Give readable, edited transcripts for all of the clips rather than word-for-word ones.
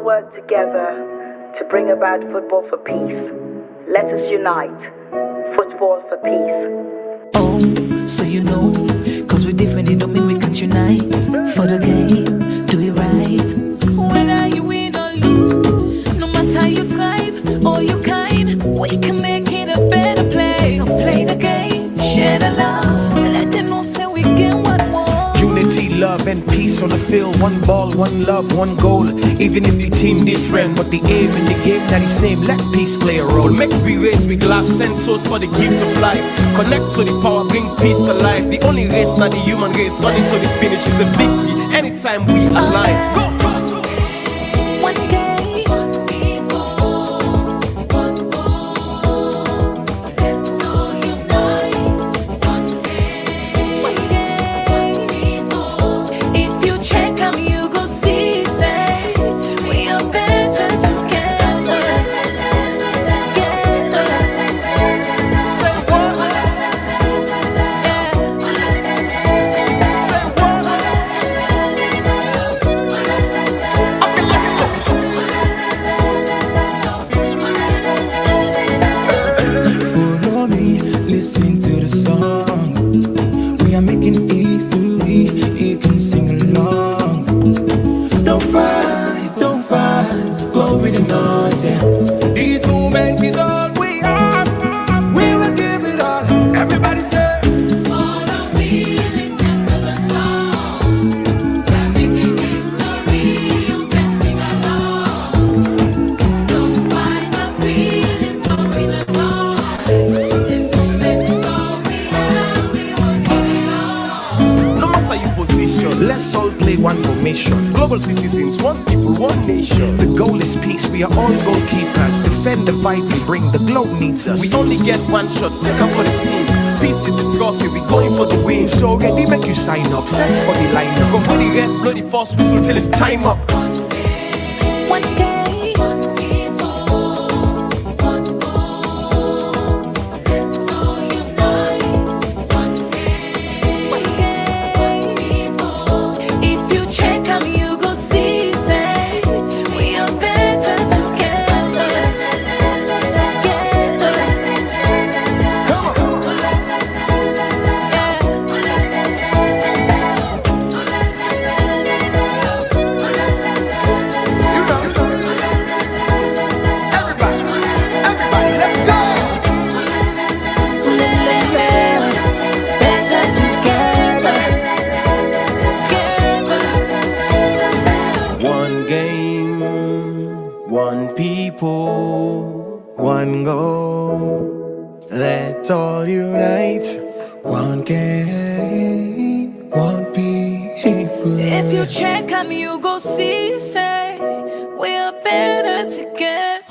work together to bring about football for peace. Let us unite. Football for peace. Oh, so you know, cause we're different, it don't mean we can't unite. For the game, do it right. Whether you win or lose, no matter your type or your kind, we can make it a better place. So play the game, share the love, let them know say we get what we want. Unity, love and peace on the field. One ball, one love, one goal. Even if the team different, but the aim in the game not the same. Let peace play a role. Make we raise with glass and toast for the gift of life. Connect to the power, bring peace alive. The only race, not the human race. Running to the finish is a victory. Anytime we align. Go! One game. Listen to the song. We are making history. You can sing along. Don't fight, go with the noise, yeah. This moment is all we are. We will give it all. Everybody say, follow me, listen to the song. We're making history. You can sing along. Don't fight the feelings, go with the noise. Let's all play one formation. Global citizens, one people, one nation. The goal is peace. We are all goalkeepers. Defend the fight we bring. The globe needs us. We only get one shot. Take up for the team. Peace is the trophy. We going for the win. So ready, make you sign up. Set for the lineup. From where the ref blow the first whistle till it's time up. One game. one people, one goal. Let's all unite. One game, one people. If you check them, you go see, say, we are better together.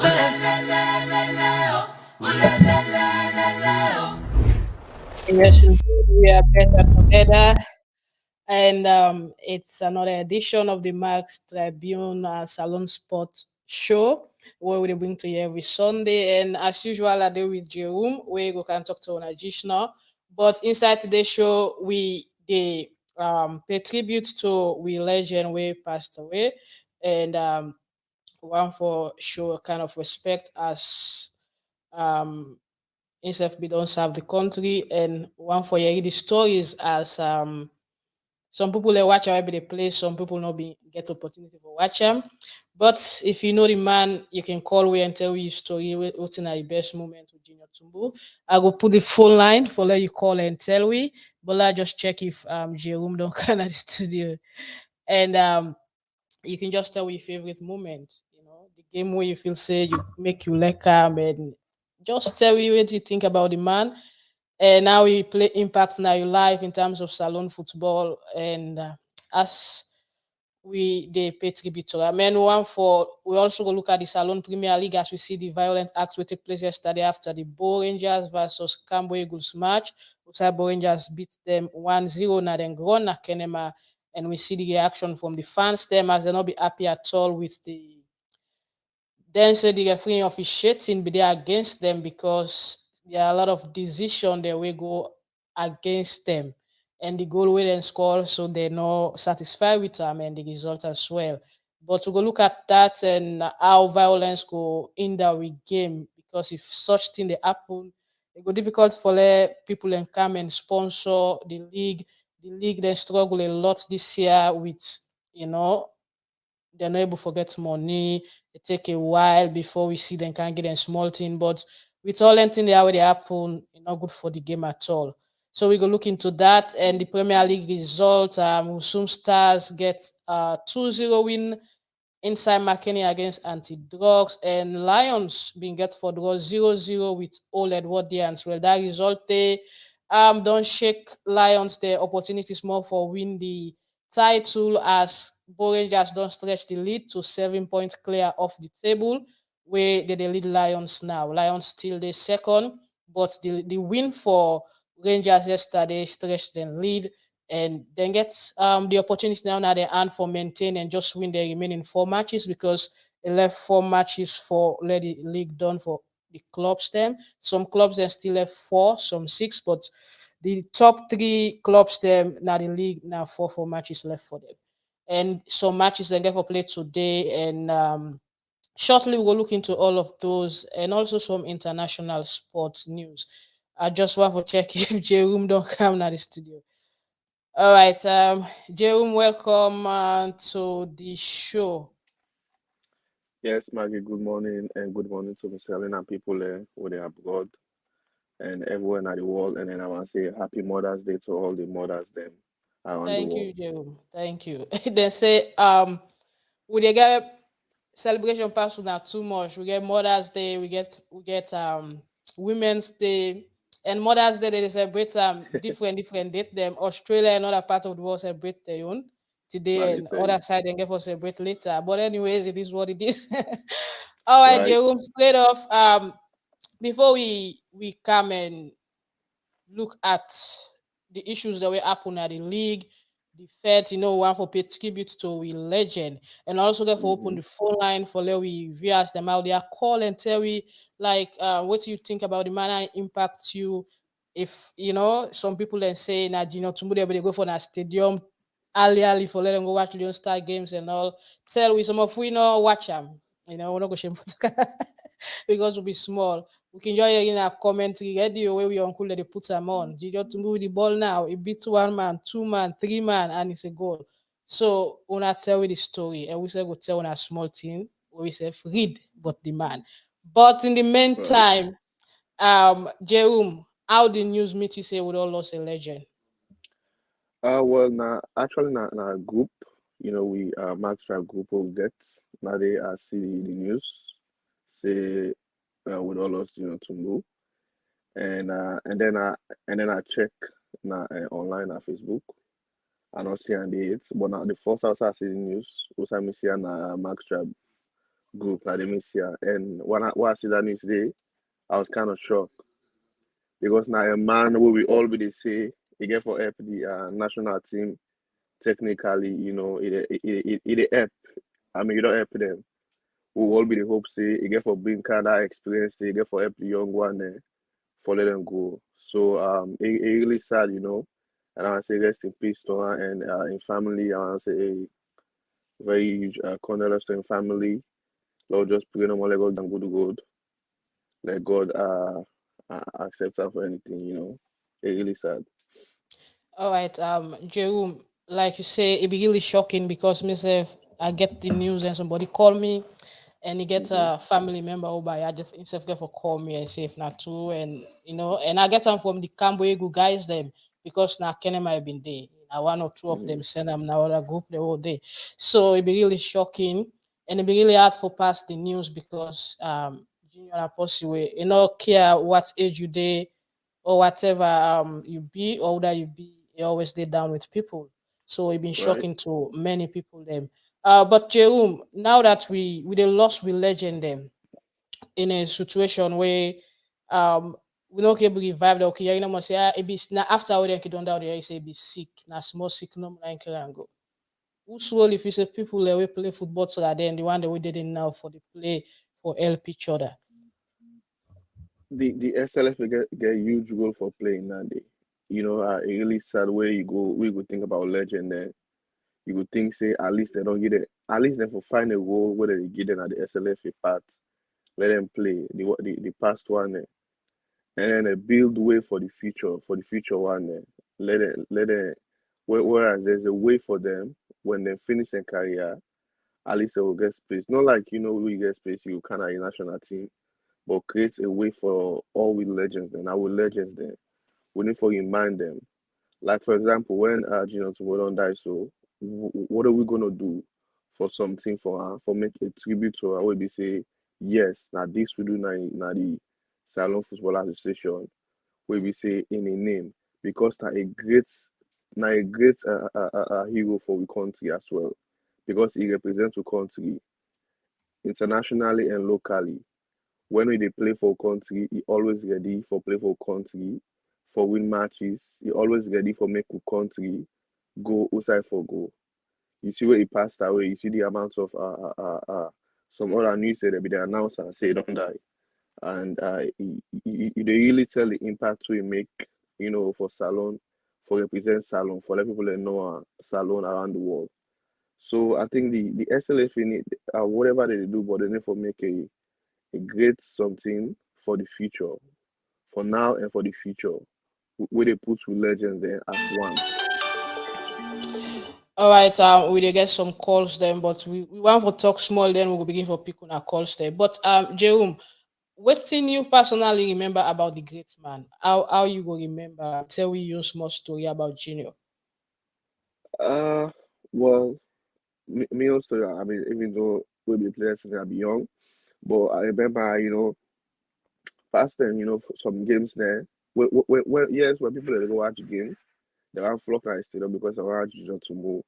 Yes, we are better together. And it's another edition of the Max Tribune Salon Sport Show, where we bring to you every Sunday. And as usual, I do with Jerome, where we can talk to an additional. But inside today's show, we pay tribute to we legend where passed away, and one for show a kind of respect as instead we don't serve the country, and one for hear the stories as some people they watch however they play, some people not be get opportunity to watch them. But if you know the man, you can call me and tell your story. What's in the best moment with Junior Tumbu? I will put the phone line for let you call and tell me. But I just check if Jerome don't come at the studio, and you can just tell your favorite moment. You know, the game where you feel say you make you like and just tell me what you think about the man. And now we play impact now your life in terms of salon football, and as we they pay tribute to him. And one for we also go look at the Salone Premier League as we see the violent acts which take place yesterday after the Bo Rangers versus Cambo Eagles match. Outside Bo Rangers beat them 1-0 na then grown na Kenema, and we see the reaction from the fans them as they not be happy at all with the then say the referee officiating be there against them because there are a lot of decision that will go against them. And the goal will then score, so they're not satisfied with them and the result as well. But we go look at that and how violence go in the game, because if such thing they happen, it go difficult for people and come and sponsor the league. The league then struggle a lot this year with, you know, they're not able to get money. It take a while before we see them can get a small thing. But with all anything they already happen, it's not good for the game at all. So we go look into that and the Premier League result. Usum Stars get 2-0 win inside McKinney against anti-drugs, and Lions being get for draw 0-0 with Old Edwardians. Well, that result they don't shake Lions their opportunities more for win the title, as Bo Rangers don't stretch the lead to 7 points clear off the table where they lead Lions now. Lions still the second, but the win for Rangers yesterday stretched the lead and then get the opportunity now they hand for maintain and just win the remaining 4 matches, because they left 4 matches for let the league done for the clubs them. Some clubs then still have 4, some 6, but the top 3 clubs them now the league now 4 matches left for them. And some matches then get for play today, and shortly we'll look into all of those and also some international sports news. I just want to check if Jerome don't come now the studio. All right, Jerome, welcome to the show. Yes, Maggie, good morning and good morning to Miss Helen and people who they abroad and everyone at the world. And then I want to say happy Mother's Day to all the mothers them around the Thank world. you, Jerome. Thank you. They say we dey get celebration pass now too much. We get Mother's Day, we get Women's Day, and Mother's Day they celebrate different date them. Australia and other parts of the world celebrate their own Now today, they and tell other you, side they get for celebrate later. But anyways, it is what it is. All right, right? Jerome, straight off. Before we come and look at the issues that were happening at the league, the Fed, one for pay tribute to a legend, and also get for open Mm-hmm. the phone line for let we viewers them out there call and tell we like what do you think about the manner it impacts you. If some people then say na Tumbu they go for a stadium early for let them go watch Leone Star games and all. Tell we some of we know watch them. We're not go shame for because we'll be small. We can join in a commentary. Get the way we uncle they put them on. Gijo to move the ball now. It beats 1 man, 2 man, 3 man, and it's a goal. So una tell we the story, and we say go tell on a small thing. We say read but the man. But in the Right. meantime, Jerome, how the news meet you say we all lost a legend. Well, now actually, now group, we Max Tribe group will get now they see the news say with all us, Tumbu, and then I check now online on Facebook. I don't see any it, but now the first house I see the news, also I see na Max Tribe group, like they miss here. And when I see that news today, I was kind of shocked because now a man who we all be they say he get for help the national team technically, it help. I mean, you don't help them. We all be the hope say he get for bring kind of experience, he get for help the young one for let them go. So it really sad, And I want to say rest in peace to her and in family. I want to say a very huge condolence to him family. Lord, just pray no more let God and good good. Let God accept her for anything, It really sad. All right, Jerome, like you say, it be really shocking because myself, I get the news and somebody call me, and he gets Mm-hmm. a family member over. I just himself get for call me and say if not true, and and I get them from the Camboyegu guys them because now Kenema have been there. Now one or two of Mm-hmm. them send them now other group the whole day, so it be really shocking and it be really hard for pass the news because Junior and Apostle, care what age you day or whatever you be or that you be, you always stay down with people. So it been Right. shocking to many people them. But Jerome, now that we they lost we legend them in a situation where um we not able to revive the okay, you know must say it be now after we don't down there, you say be sick, now small sick no like and go. Who's role if you say people that we play football so that then the one that we did it now for the play for help each other. The SLF will get huge role for playing that day. A really sad way we go think about legend there. You would think say at least they don't get it at least them for find a role where they give them at the SLFA part, let them play the past one, and then build way for the future one. Let it. Whereas there's a way for them when they finish their career, at least they will get space. Not like we get space, you kind of a national team, but create a way for all with legends. Then our legends, then we need to remind them. Like for example, when Gino Tumbo die, so what are we gonna do for something for make a tribute to her? Where we say yes, now this we do now the Salon Football Association, where we say in a name because now a great hero for the country as well because he represents the country internationally and locally. When we dey play for country, he always ready for play for country, for win matches. He always ready for make the country go outside for goal. You see where he passed away. You see the amount of some other news that be the announcer and say he don't die, and they really tell the impact to he make. For Salon, for represent Salon, for let people that know Salon around the world. So I think the SLF in it, whatever they do, but they need to make a great something for the future, for now and for the future, where they put two legends there as one. All right, we dey get some calls then, but we want to talk small, then we'll begin for picking our calls there. But Jerome, what thing you personally remember about the great man? How you go remember? Tell we your small story about Junior. Uh, well, me also, I mean, even though we be players since I be young, but I remember, past then, for some games there, yes, when people they go watch the game, they want flock and stadium because I want Junior Tumbu.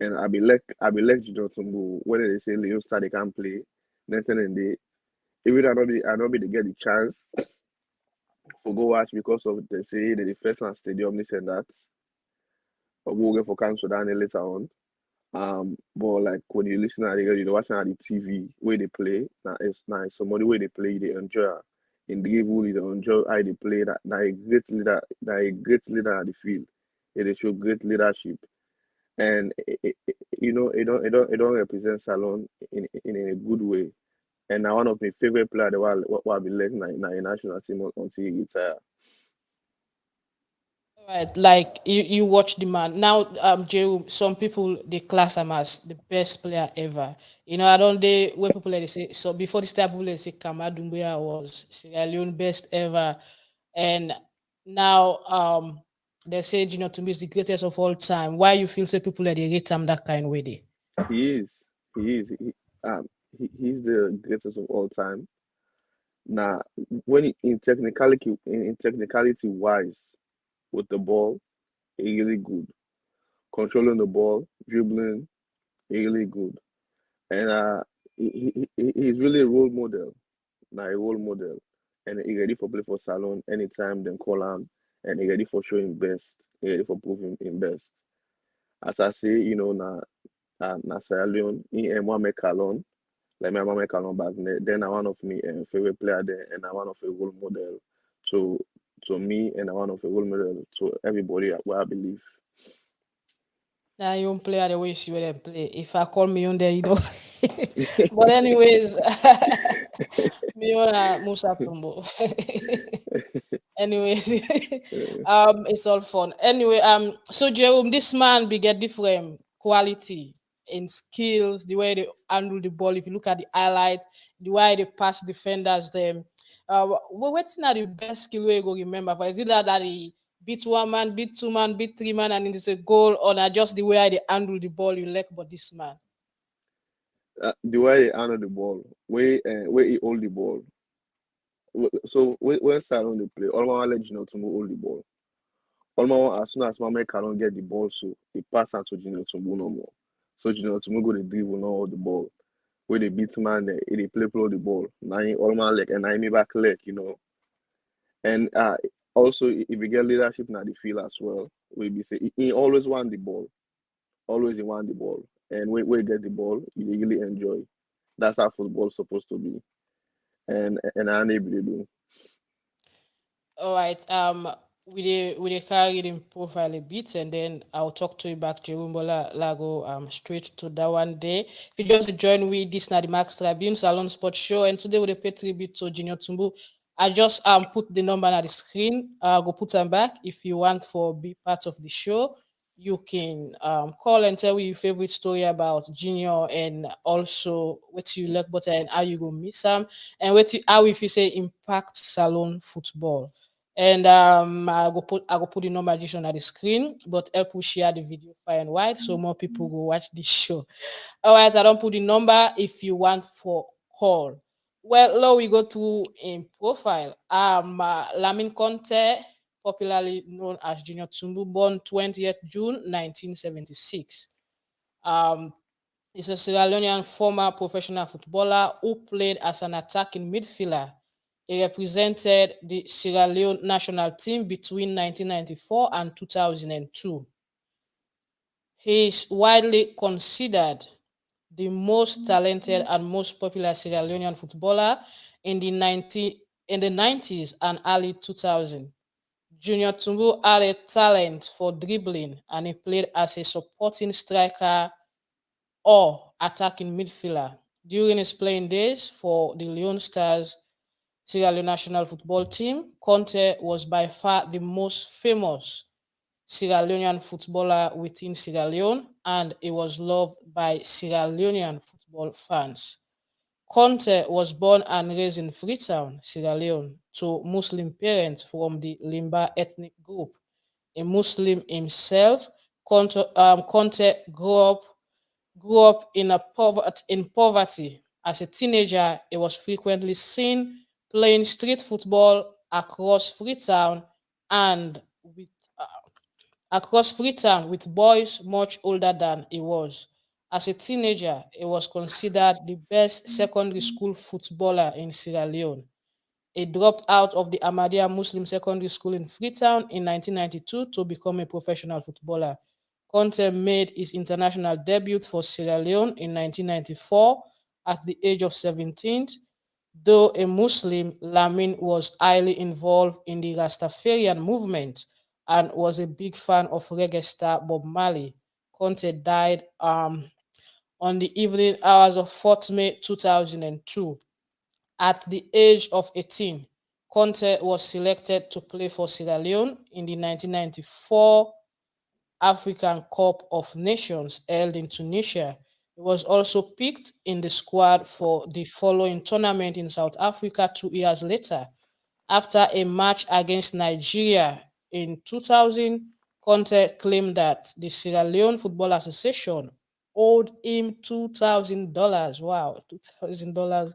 And I be like Junior Tumbu, when they say Leone start they can play, then tell them they even I not be to get the chance for go watch because of they say the first one stadium this and that. But we'll get for cancel down later on. But like when you listen at you're watching at the TV where they play. Now it's nice. Somebody where they play, they enjoy. In the game, they enjoy how they play. That a great leader at the field. They show great leadership, and it don't represent Salon in a good way. And now one of my favorite players, the one what I be like na a national team until he retire. Right, like you watch the man now. Jerome, some people they class him as the best player ever. I don't they where people they say so before this time people they say Kamadumbuya was Sierra Leone best ever, and now they say to me is the greatest of all time. Why you feel say people they rate him that kind way? They? He is. He is. He's the greatest of all time. Now, when in technicality wise with the ball, he really good. Controlling the ball, dribbling, he really good. And he's really a role model. Now a role model. And he ready for play for Salon anytime then call him and he ready for showing best. He ready for proving him best. As I say, na Sierra Leone, he and Mohamed Kalon. Like my mama Kalon back then I one of me favorite player there and I one of a role model to me and I one of a role model to everybody where I believe. Now you don't play the way you see where they play. If I call me on there, But anyways, me on Musa Tumbo. Anyways, it's all fun. Anyway, so Jerome, this man be get different quality in skills, the way they handle the ball. If you look at the highlights, the way they pass defenders, them. What's not the best skill way you go remember? For is it that he beat one man, beat two man, beat three man, and it's a goal, or not just the way they handle the ball you like about this man? The way he handle the ball, where he hold the ball. So when Salon they play, all my let you know to hold the ball. All my as soon as Mama cannot get the ball, so he pass out to Junior Tumbu no more. So Junior Tumbu go the dribble now hold the ball. Where they beat man, they play the ball. Now he all my leg and I me back leg. And also if you get leadership in the field as well, we be say he always want the ball. Always he want the ball. And when you get the ball, you really enjoy. That's how football's supposed to be. And I'm able to do. All right. we dey carry it in profile a bit, and then I'll talk to you back, Jerumbola Lago, straight to that one day. If you just join with this na the Max Tribune Salon Sports Show, and today we dey pay tribute to Junior Tumbu. I just put the number on the screen. Go put them back. If you want for be part of the show, you can call and tell me your favorite story about Junior, and also what you like better and how you go miss them, and how if you say impact salon football. And I go put the number just on the screen, but help us share the video far and wide so more people go watch this show. All right, I don't put the number if you want for call. Well, now we go to in profile. Lamin Conteh, popularly known as Junior Tumbu, born 20th June 1976. Um, He's a Sierra Leonean former professional footballer who played as an attacking midfielder. He represented the Sierra Leone national team between 1994 and 2002. He is widely considered the most talented and most popular Sierra Leonean footballer in the 90s and early 2000s. Junior Tumbu had a talent for dribbling, and he played as a supporting striker or attacking midfielder. During his playing days for the Leone Stars Sierra Leone national football team, Conteh was by far the most famous Sierra Leonean footballer within Sierra Leone, and he was loved by Sierra Leonean football fans. Conteh was born and raised in Freetown, Sierra Leone, to Muslim parents from the Limba ethnic group. A Muslim himself, Conteh grew up in poverty. As a teenager, he was frequently seen playing street football and with across Freetown with boys much older than he was. As a teenager, he was considered the best secondary school footballer in Sierra Leone. He dropped out of the Ahmadiyya Muslim Secondary School in Freetown in 1992 to become a professional footballer. Conteh made his international debut for Sierra Leone in 1994 at the age of 17. Though a Muslim, Lamin was highly involved in the Rastafarian movement and was a big fan of reggae star Bob Marley. Conteh died on the evening hours of 4th May 2002. At the age of 18, Conteh was selected to play for Sierra Leone in the 1994 African Cup of Nations held in Tunisia. He was also picked in the squad for the following tournament in South Africa 2 years later. After a match against Nigeria in 2000, Conteh claimed that the Sierra Leone Football Association owed him $2,000. Wow, $2,000,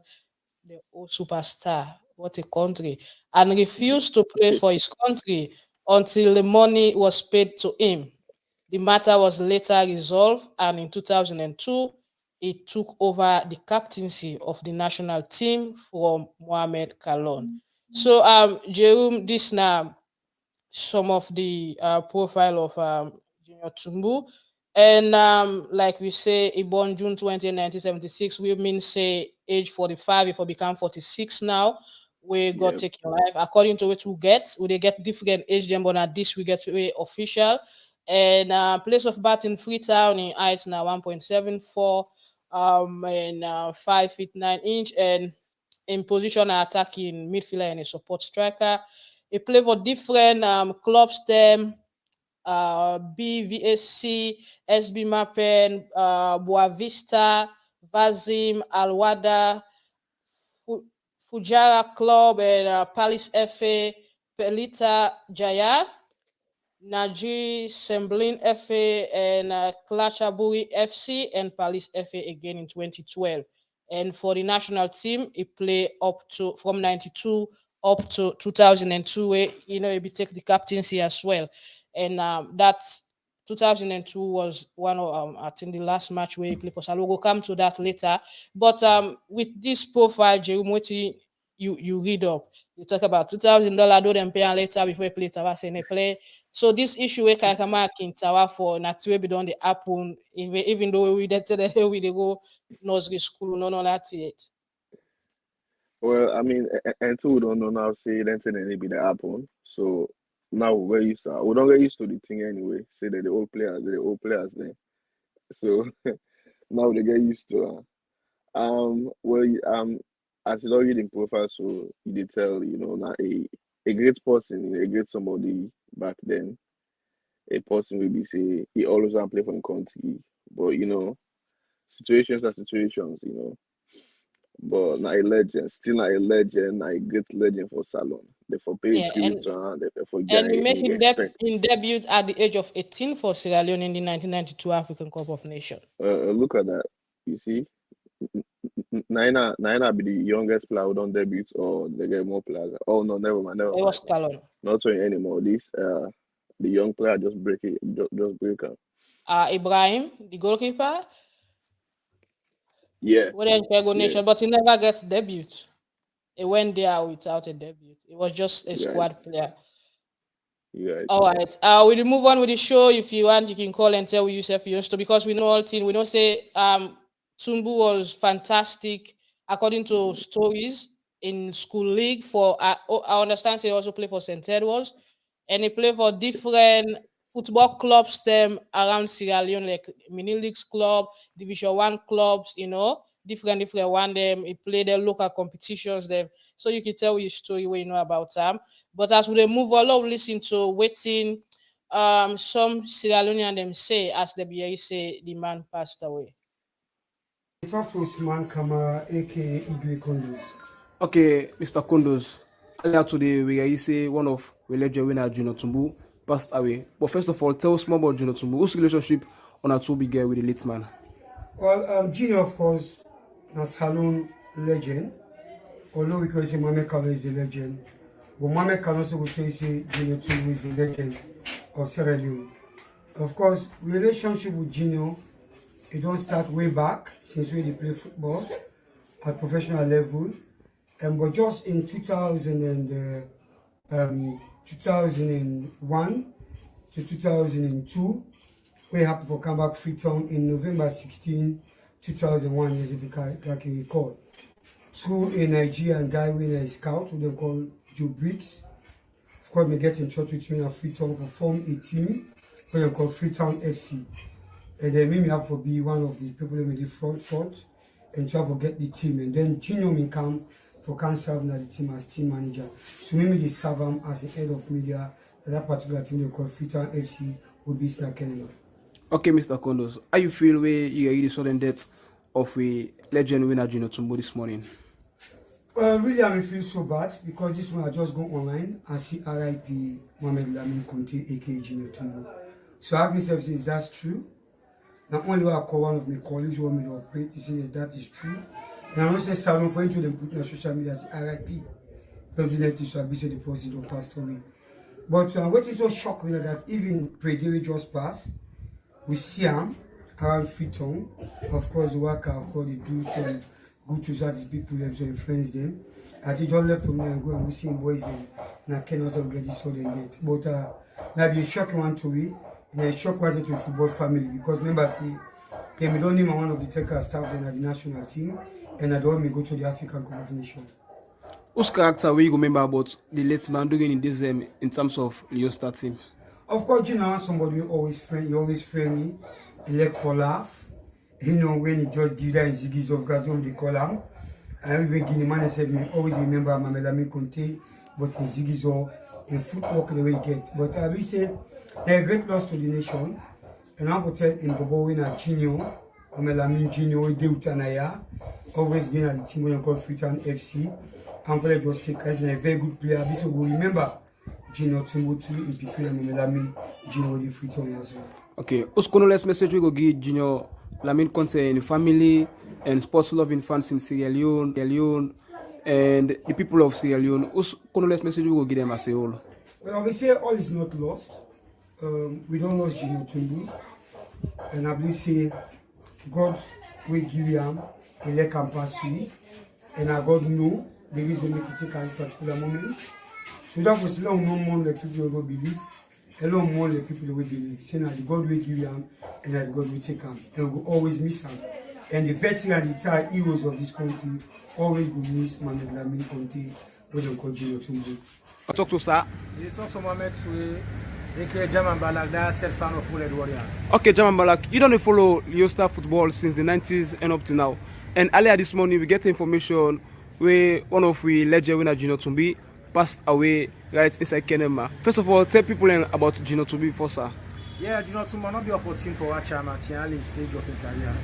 the old superstar. What a country. And refused to play for his country until the money was paid to him. The matter was later resolved, and in 2002, he took over the captaincy of the national team from Mohamed Kalon. So, Jerome, this now some of the profile of Junior Tumbu. And like we say, he born June 20th, 1976. We mean say age 45, if I become 46 now, we got Yes. taking life. According to what we they get different age them, but at this we get way official. And place of birth in Freetown in height now 1.74 and 5 feet 9 inch, and in position attacking midfielder and a support striker. He play for different clubs them, BVSC, SB Mappen, Boa Vista, Vazim, Alwada, Fu- Fujara Club, and Palace FA, Pelita Jaya, Naji Semblin FA, and Klachaburi FC, and Palace FA again in 2012. And for the national team, he played up to from 92 up to 2002, where he be take the captaincy as well. And that's 2002 was one of I think the last match where he played for Salo. We'll come to that later. But with this profile, Jerome, what you read up, you talk about $2,000, do them pay and later before you play Tawa say they play. So this issue we can come back in Tawa for not to be done the happen, even though we did say that we dey go nursery school, no that yet. Well, I mean, and two don't know now say anything any be the happen. So now we're used to. We don't get used to the thing anyway. Say that the old players there. So now they get used to. Well, as you know, reading profile, so you did tell now a great person, a great somebody back then. A person will be say he always want to play for the country, but situations are situations, But not a legend, still not a legend, not a great legend for Salon. They for pay Yeah, tribute to her, they for and guy he made any respect. him debut at the age of 18 for Sierra Leone in the 1992 African Cup of Nations. Look at that. You see, Naina be the youngest player who don't debut, or they get more players. Oh no, never mind, never It mind. was Calon. Not showing anymore. This the young player just break it, just break up. Ibrahim, the goalkeeper, Yeah, with the yeah, nation, but he never gets debut. He went there without a debut. It was just a you guys, squad player. you guys. All right. We'll move on with the show. If you want, you can call and tell yourself your story because we know all thing. We don't say Tumbu was fantastic according to stories in school league for I understand he also played for St. Edwards and he played for different football clubs them around Sierra Leone, like mini leagues club, division one clubs, different one them. He played the local competitions them. So you can tell your story what you know about them. But as we move along, listen to waiting some Sierra Leonean them say as the BA say the man passed away. We talked to Usman Kama, aka Idwe Kondus. Okay, Mr. Kondos. Earlier today, we say one of the legend winner, Junior Tumbu, passed away. But first of all, tell us more about Junior Tumbu. Whose relationship on a two big girl with the late man? Well, Junior, of course, a Salone legend. Although we can say Mohamed Kano is a legend, but Mohamed Kano also would say Junior Tumbu is a legend of Sierra Leone. Of course, relationship with Junior, it don't start way back since we play football at professional level. But just in 2001 to 2002, we happened for come back Freetown in November 16, 2001, as if you can recall. Through a Nigerian guy with a scout who they call Joe Briggs. Of course, we get in touch with him at Freetown to form a team who they call Freetown FC. And then me have to be one of the people in the front and try to get the team. And then Junior me come for can serve the team as team manager. So maybe they serve him as the head of media. That particular team they call Freetown FC would be Sir Kenny. Okay, Mr. Kondos. How you feel where you hear the sudden death of a legend winner Junior Tumbu this morning? Well, really, I feel so bad because this one I just go online and see RIP Mohamed Lamin Conteh, aka Junior Tumbu. So I ask myself, is that true? Not only will I call one of my colleagues who want me to operate, he says yes, that is true. And I don't say Salon for him to them put on social media as RIP. Definitely so I be said the person don't pass away. But what is so shocking is that even Predere just passed, we see him around Freetown. Of course the worker, of course they do some good to satisfy people and to influence them. I think don't left from there and go and we see him boys them. And I can also get this sudden death. But that be a shocking one to me. And a shock was it to the football family because remember see they don't name one of the technical staff then at the national team and I don't me go to the African Cup of Nations. Whose character will you remember about the late man doing in this in terms of Leo Star team? Of course, Junior is somebody who always friendly, he like for laugh. When he just give that in Ziggy's of guys when they call him. I even Guinea man said me always remember Mohamed Lamin Conteh, but in Ziggy's or in footwork the way he get. But I will say they're a great loss to the nation. And I have to tell in Bobo winner Junior, Lamin Junior, Deutanaya, always been at the team when you call Freetown FC. And for just take as a very good player. This will remember Junior Tumbu too in Pikin and Lamin Junior the Freetown as well. Okay, whose last message we go give Junior Lamin Conteh in family and sports loving fans in Sierra Leone, and the people of Sierra Leone. Whose last message we go give them as a whole? Well, I will say all is not lost. We don't lose Junior Tumbu, and I believe say God will give him a leg and pass through, and I God know the reason make it take at this particular moment. So that was long no more the people will believe, a lot more the people will believe. Saying that the God will give him, and that God will take him, and will always miss him. And the veteran, the entire heroes of this country always will miss Mohamed Lamin Conteh what they call Junior Tumbu. I talk to sir. You talk to Mohamed Sui, aka German Balak, that's a fan of Bullet Warrior. Okay, Jaman Balak, you don't follow Leo Star football since the 90s and up to now. And earlier this morning, we get information where one of the legend winner Junior Tumbi passed away right inside Kenema. First of all, tell people about Junior Tumbi first, sir. Yeah, Junior Tumbi not be opportune for watch him at the early stage of his career.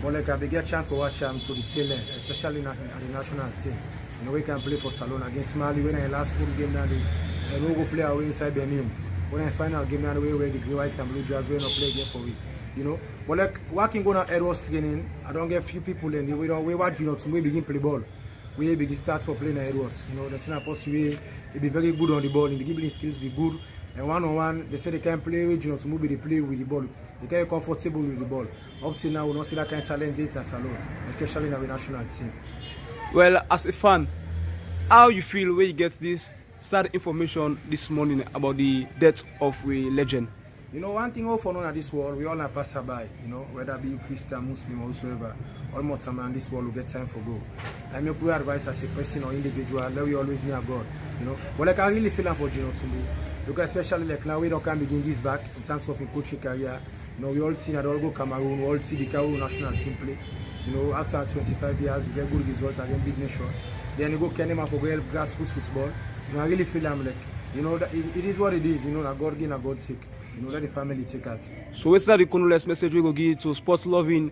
But like I get chance for watch him to the tail end, especially at the national team. You know, we can play for Salone against Mali when I last home game now the logo play away inside Benin. When I final game now where the green whites and blue jazz will not play again for we. You know, but like working going on Edwards training, I don't get few people in the we watch Junior Tumbi begin play ball. We begin start for playing Edwards. You know, the same possible he be very good on the ball, in the dribbling skills be good. And one-on-one, they say they can play with Junior Tumbi, they play with the ball. They can be comfortable with the ball. Up till now, we don't see that kind of talent in Salone, especially in our national team. Well, as a fan, how you feel when you get this sad information this morning about the death of a legend? You know, one thing all for known at this world, we all have passed by, you know, whether be Christian, Muslim, or whatsoever. All more time in this world will get time for go. I make good advice as a person or individual, let we always near God, you know. But like I really feel for Junior Tumbi, because especially like now we don't can begin give back in terms of a coaching career. You know, we all see that all go Cameroon, we all see the Cameroon national team play. You know, after 25 years, we get good results against big nation. Then you go Kenema for help grassroots football. You know, I really feel I'm like, you know, that it is what it is, you know, that God gain, God take. You know, let the family take it. So what's that the condolence message we go give to sport loving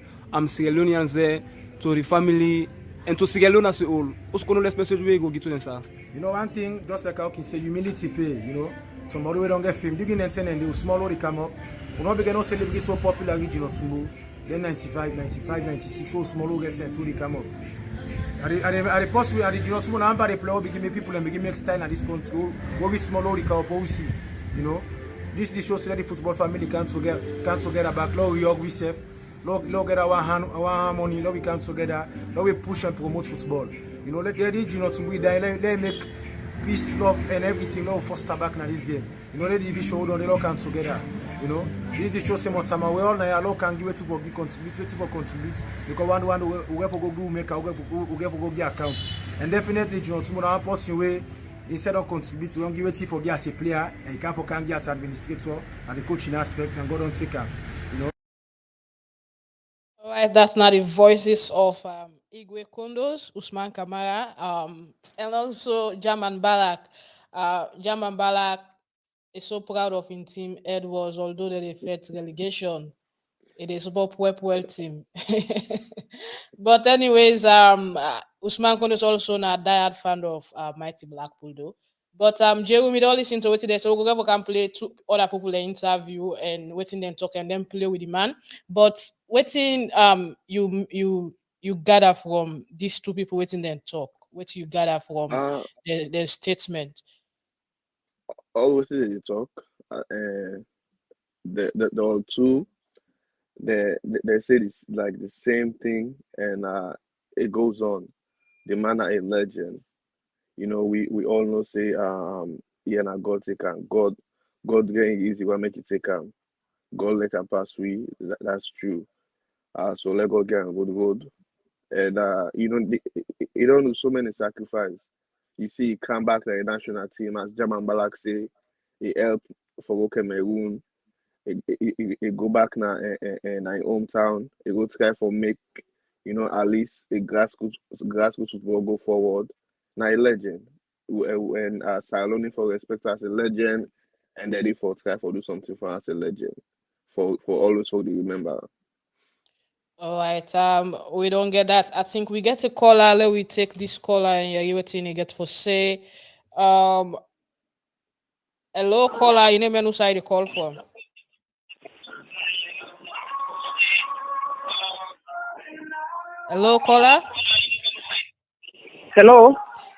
Sierra Leoneans there, to the family, and to Sierra Leone as a whole? What's condolence message we go give to them, sir? You know, one thing, just like I can say, humility pay, you know. Somebody we don't get fame, digging and ten and they will small or they come up. We're not beginning to celebrate so popular region of Tumbu. Then 95, 96, so small or get sense, so they come up. Are the possible at the Junior Tumbu, number they play, begin people and begin make style at this country. What we small or they come up, you know. This shows that the football family can't together back. Now we all we safe. Now get our harmony. Now we come together. Now we push and promote football. You know, let this Junior Tumbu die. Let make peace, love, and everything. Now foster back in this game. You know, let the show down. They all come together. You know, this show say much time. We all now can give it to contribute. Because one we have to go do make. We have to go get account. And definitely Junior Tumbu now passing away. Instead of contribute, we don't give it for you as a player, and you can't for you as administrator and the coaching aspect, and God don't take care. You know. All right, that's now the voices of Igwe Kondos, Usman Kamara, and also Jaman Balak. Jaman Balak is so proud of his team Edwards, although they faced relegation. It is about well team. But anyways, Usman Kondo is also a diehard fan of Mighty Blackpool though. But Jeremy, we don't listen to what they say. We go can play two other people they interview and waiting them talk and then play with the man. But waiting you gather from these two people waiting them talk. What you gather from their statement. Always they talk. The all two. They say it's like the same thing, and it goes on. The man are a legend. You know, we all know say yeah, na God take him. God getting easy will make it take him. God let him pass we. That's true. So let God get a good road. And you don't do so many sacrifices. You see, he come back to the national team as Jaman Balak say, he help for Cameroon. He go back now in my hometown. He go try for make, at least a grassroots football go forward. Now a legend. When Salone for respect as a legend, and Daddy for try for do something for as a legend. For always for the remember. All right. We don't get that. I think we get a caller. Let we take this caller and you waiting you get for say. Hello caller, you name and who side you call from? Hello caller? Hello.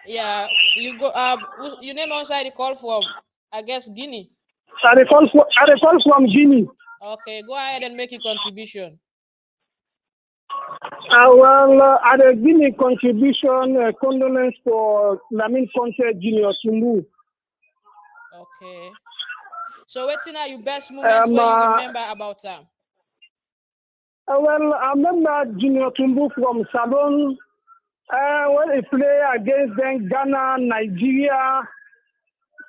Yeah, you go you name on side you call from I guess Guinea. I call from Guinea. Okay, go ahead and make your contribution. At the Guinea contribution, condolence for Lamin Conteh Junior Tumbu. Okay. So what's in your best moments where you remember about time? I remember Junior Tumbu from Salone When he play against them, Ghana, Nigeria,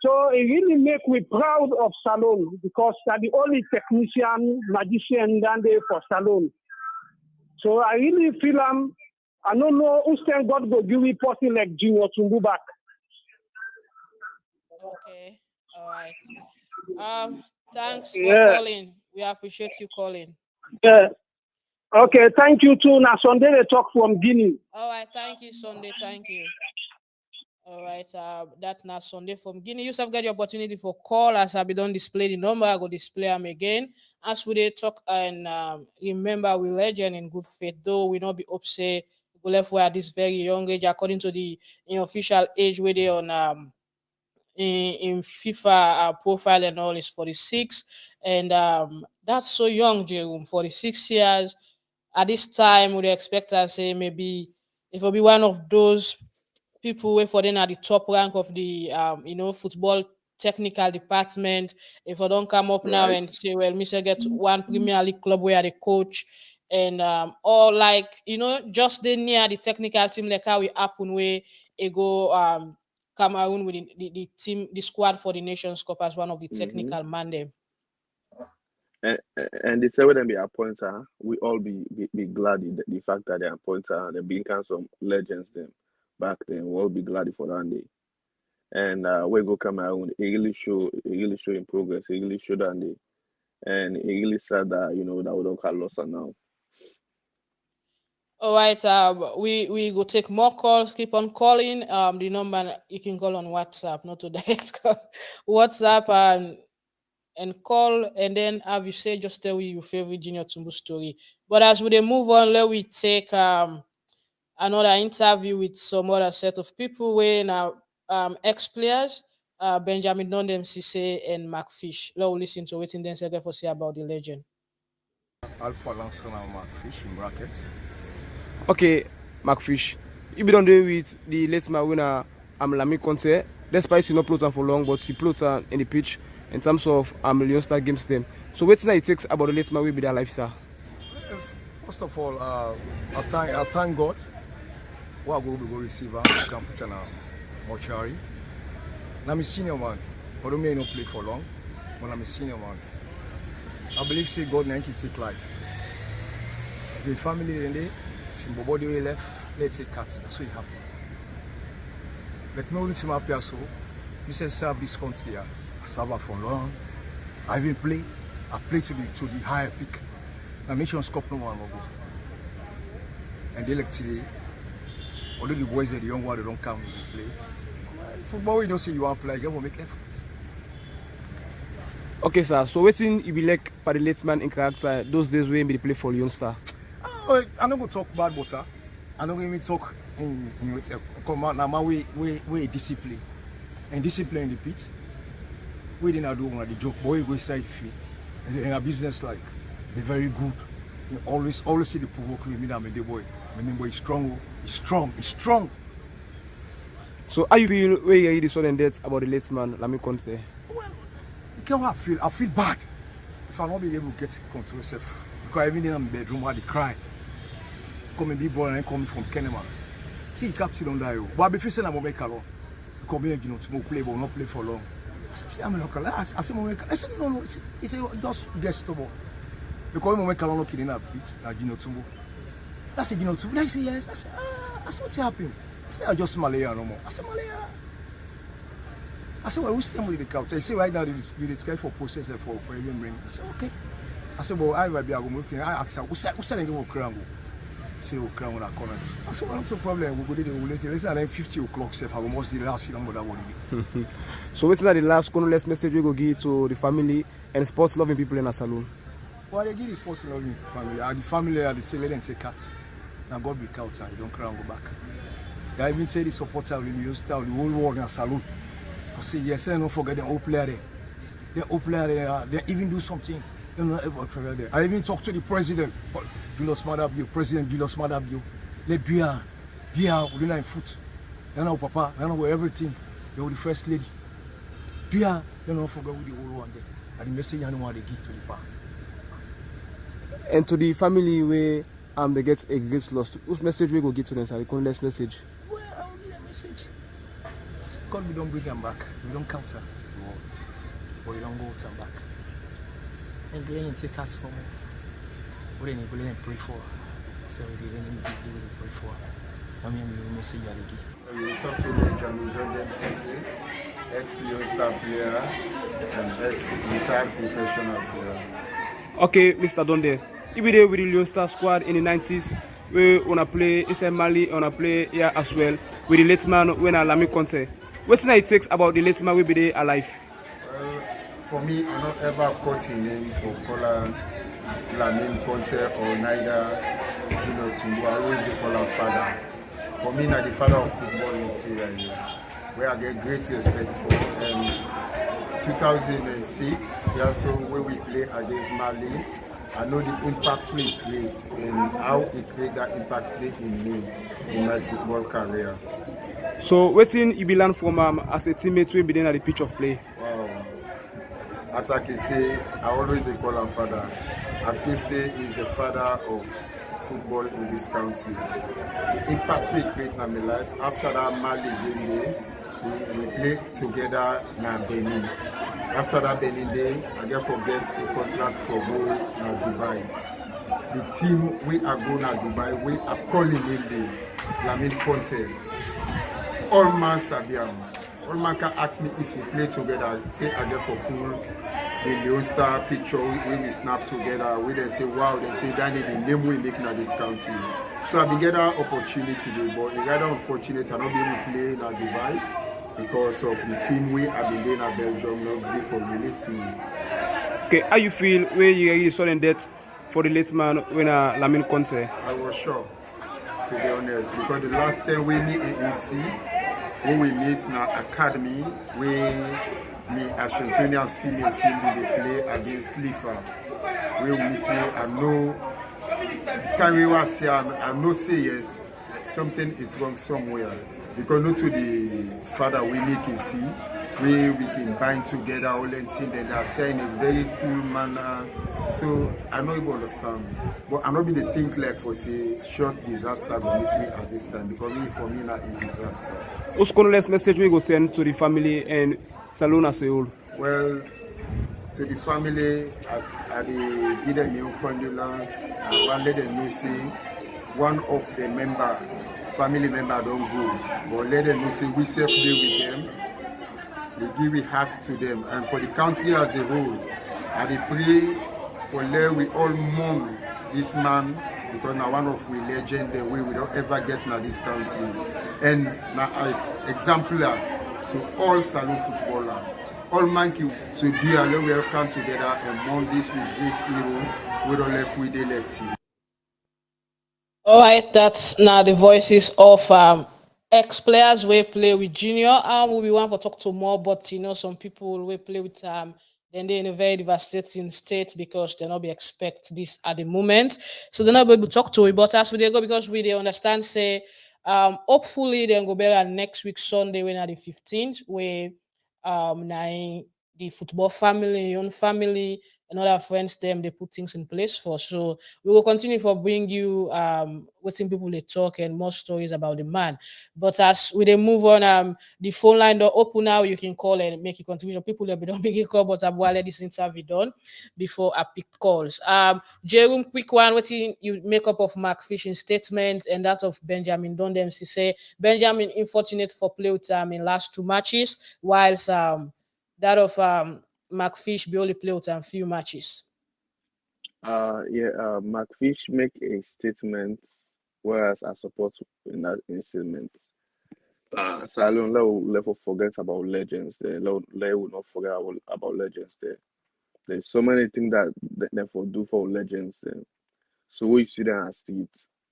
so it really make me proud of Salone because they're the only technician, magician down there for Salone. So I really feel I don't know who's saying God will give me person like Junior Tumbu back. Okay. All right. Thanks for Yeah. calling. We appreciate you calling. Yeah. Okay, thank you too. Now Sunday they talk from Guinea. All right. Thank you, Sunday. Thank you. All right. That's not Sunday from Guinea. You have got the opportunity for call as I be done display the number. I go display them again. As we dey talk and remember we legend in good faith, though we not be upset. We left where at this very young age, according to the official age where they on in FIFA profile and all is 46, and that's so young, Jerome. 46 years at this time, would expect us say maybe if will be one of those people wait for them at the top rank of the football technical department. If I don't come up now Right. and say, well, Mr. get one Premier League club where the coach and or like just the near the technical team like how we happen where it go Cameroon with the team, the squad for the Nations Cup as one of the Mm-hmm. technical man them. And they say when they appoint her, we all be glad the fact that they appoint her. They being kind of some legends them back then. We'll all be glad for that day. And we go Cameroon, it really show in progress. It really show that day. And it really sad that that we don't have lost her now. All right, we go take more calls. Keep on calling. The number you can call on WhatsApp, not to direct call. WhatsApp and call, and then have you say just tell me your favorite Junior Tumbu story. But as we dey move on, let we take another interview with some other set of people where now ex players, Benjamin Nondem Cisse and Mark Fish. Let we listen to what they say for say about the legend. Alpha Langston and Mark Fish in brackets. Okay, Mark Fish, you be done doing with the late man winner Lamin Conteh. Despite you not play for long, but you play in the pitch in terms of Leone Star games them. So what's it takes about the late man will be their life, sir? First of all, I thank God. What I go receiver, I can put in a mortuary. Now I'm a senior man. I don't mean not play for long, but I'm a senior man. I believe say God can take life. The family in there, if body way left, let's take cats. That's what happened. But me only see my player so. Me say serve this country here. I serve for long. I even play. I play to the higher peak. Now Nations Cup no one go. And they like today. Although the boys and the young ones they don't come to play. Football we don't say you want to play, you want to make effort. Okay, sir. So waiting you be like for the late man in character those days when they play for Leone Star. I'm not going to talk bad about her. I'm not going to talk in my way discipline. And discipline in the pit. We didn't do one the joke, boy go side fee. And in a business like they're very good. You always see the provoke with me that the boy. My name boy is strong. He's strong. So how you feel where you hear this sudden death about the late man, Lamin Conteh? Well, you know how I feel. I feel bad if I not be able to get control myself. Because even in my bedroom I cry. Come and be born and come from Kenema. See, you can't sit on that. But before saying I'm make alone. Because me, to play but not play for long. I'm not I said no. He said just get stubborn. Because I'm make alone not killing a bit like Tumbu. I said Tumbu. I said yes. I said what's happening? I said I just malaria no more. I said malaria. I said well we stay with the couch. I said right now they try for process for even ring. I said okay. I said well I will be able to I asked her who said they go crown. Say oh crown on comment. I said well not a problem. We go there let's say 50 o'clock safe I must the last number that one. So what's the last condolence message we go give to the family and sports loving people in a Salone? Well they give the sports loving family. The family are the say let them take cat. Now God will count and you don't cry and go back. They even say the supporter of the Leone Star, the whole world in a Salone. I say yes, and don't forget the old player there. The old player there, they even do something. They don't ever travel there. I even talk to the president, Julius Madabio, President Julius Madabio. Let Bia, we're in foot. They know Papa, they know everything. They were the first lady. Bia, they don't forget with the whole one there. And the message I know what they give to the park. And to the family where they get a great loss. Whose message we go get to them, sir? The condolence message. Well, I will give a message. God, we don't bring them back. We don't counter. But we don't go turn back. And then take hearts for more. What then you pray for? So we didn't pray for. I mean, we message you again. We talked to Benjamin Jordan City, ex-Leone star player and ex-retired professional player. Okay, Mr. Donde. He be there with the Leone Star squad in the 90s. We wanna play inside Mali, wanna play here as well with the late man when Lamin Conteh. What's it takes about the late man will be there alive? Well, for me, I'm not ever caught in name for calling Lamin Conteh or neither Tumbu. I always call him father. For me, now the father of football in Sierra Leone, where I get great respect for. 2006, yeah, so when we play against Mali, I know the impact we create and how it create that impact in me in my football career. So, what thing you be learn from as a teammate when be there at the pitch of play? Wow. As I can say, I always call him father. I can say he's the father of football in this country. The impact we create in my life after that Mali game day, we play together in Benin. After that Benin day, I get forget a contract for go to Dubai. The team we are going to Dubai, we are calling in the Lamin Conteh. All man Sabiam. All man can ask me if we play together. Say I get for cool. The Leone Star picture we snap together. We then say wow. They say that is the name we make in this country. So I be get that opportunity today, but it's rather unfortunate I not be able to play in Dubai because of the team we have been doing at Belgium not good for releasing me. Okay, how you feel when you hear the sudden death for the late man when Lamin Conteh? I was shocked, to be honest, because the last time we meet in EC, when we meet in our academy, we me Argentinian female team they play against Lifa. We meet here, I know, can we say I know say yes, something is wrong somewhere. Because not to the father we can see, we can bind together all the things that are saying in a very cool manner. So I know you understand. But I'm not going to think like for say short disaster will meet me at this time because for me not a disaster. What's condolence message we go send to the family and Salone as a whole? Well, to the family, I give them new condolence. I want let them know say one of the family member don't go, but let them know say we safe day with them. We give a heart to them, and for the country as a whole, I pray for let we all mourn this man because now one of we legend the way we don't ever get in this country, and now as exemplar to all Salone footballers, all monkey so dear, let we all come together and mourn this with great hero. We don't left with the left team. All right, that's now the voices of ex-players we play with junior. We'll be one for talk to more, but some people we play with then they're in a very devastating state because they're not be expect this at the moment. So they're not able to talk to it. But as we they go because we they understand say hopefully they'll go better next week Sunday when at the 15th where now the football family, your own family, and other friends, them they put things in place for. So we will continue for bring you waiting people they talk and more stories about the man. But as we then move on, the phone line door open now. You can call and make a contribution. People that don't make a call, but I'm let this interview done before I pick calls. Jerome, quick one. What you make up of Mark Fishing statement and that of Benjamin Dondem? She say Benjamin unfortunate for play with in last two matches, whilst that of McFish be only play with a few matches. McFish make a statement, whereas I support in that statement. Salone let forget about legends there. Let will not forget about legends there. There's so many things that they for do for legends there. So we see them as it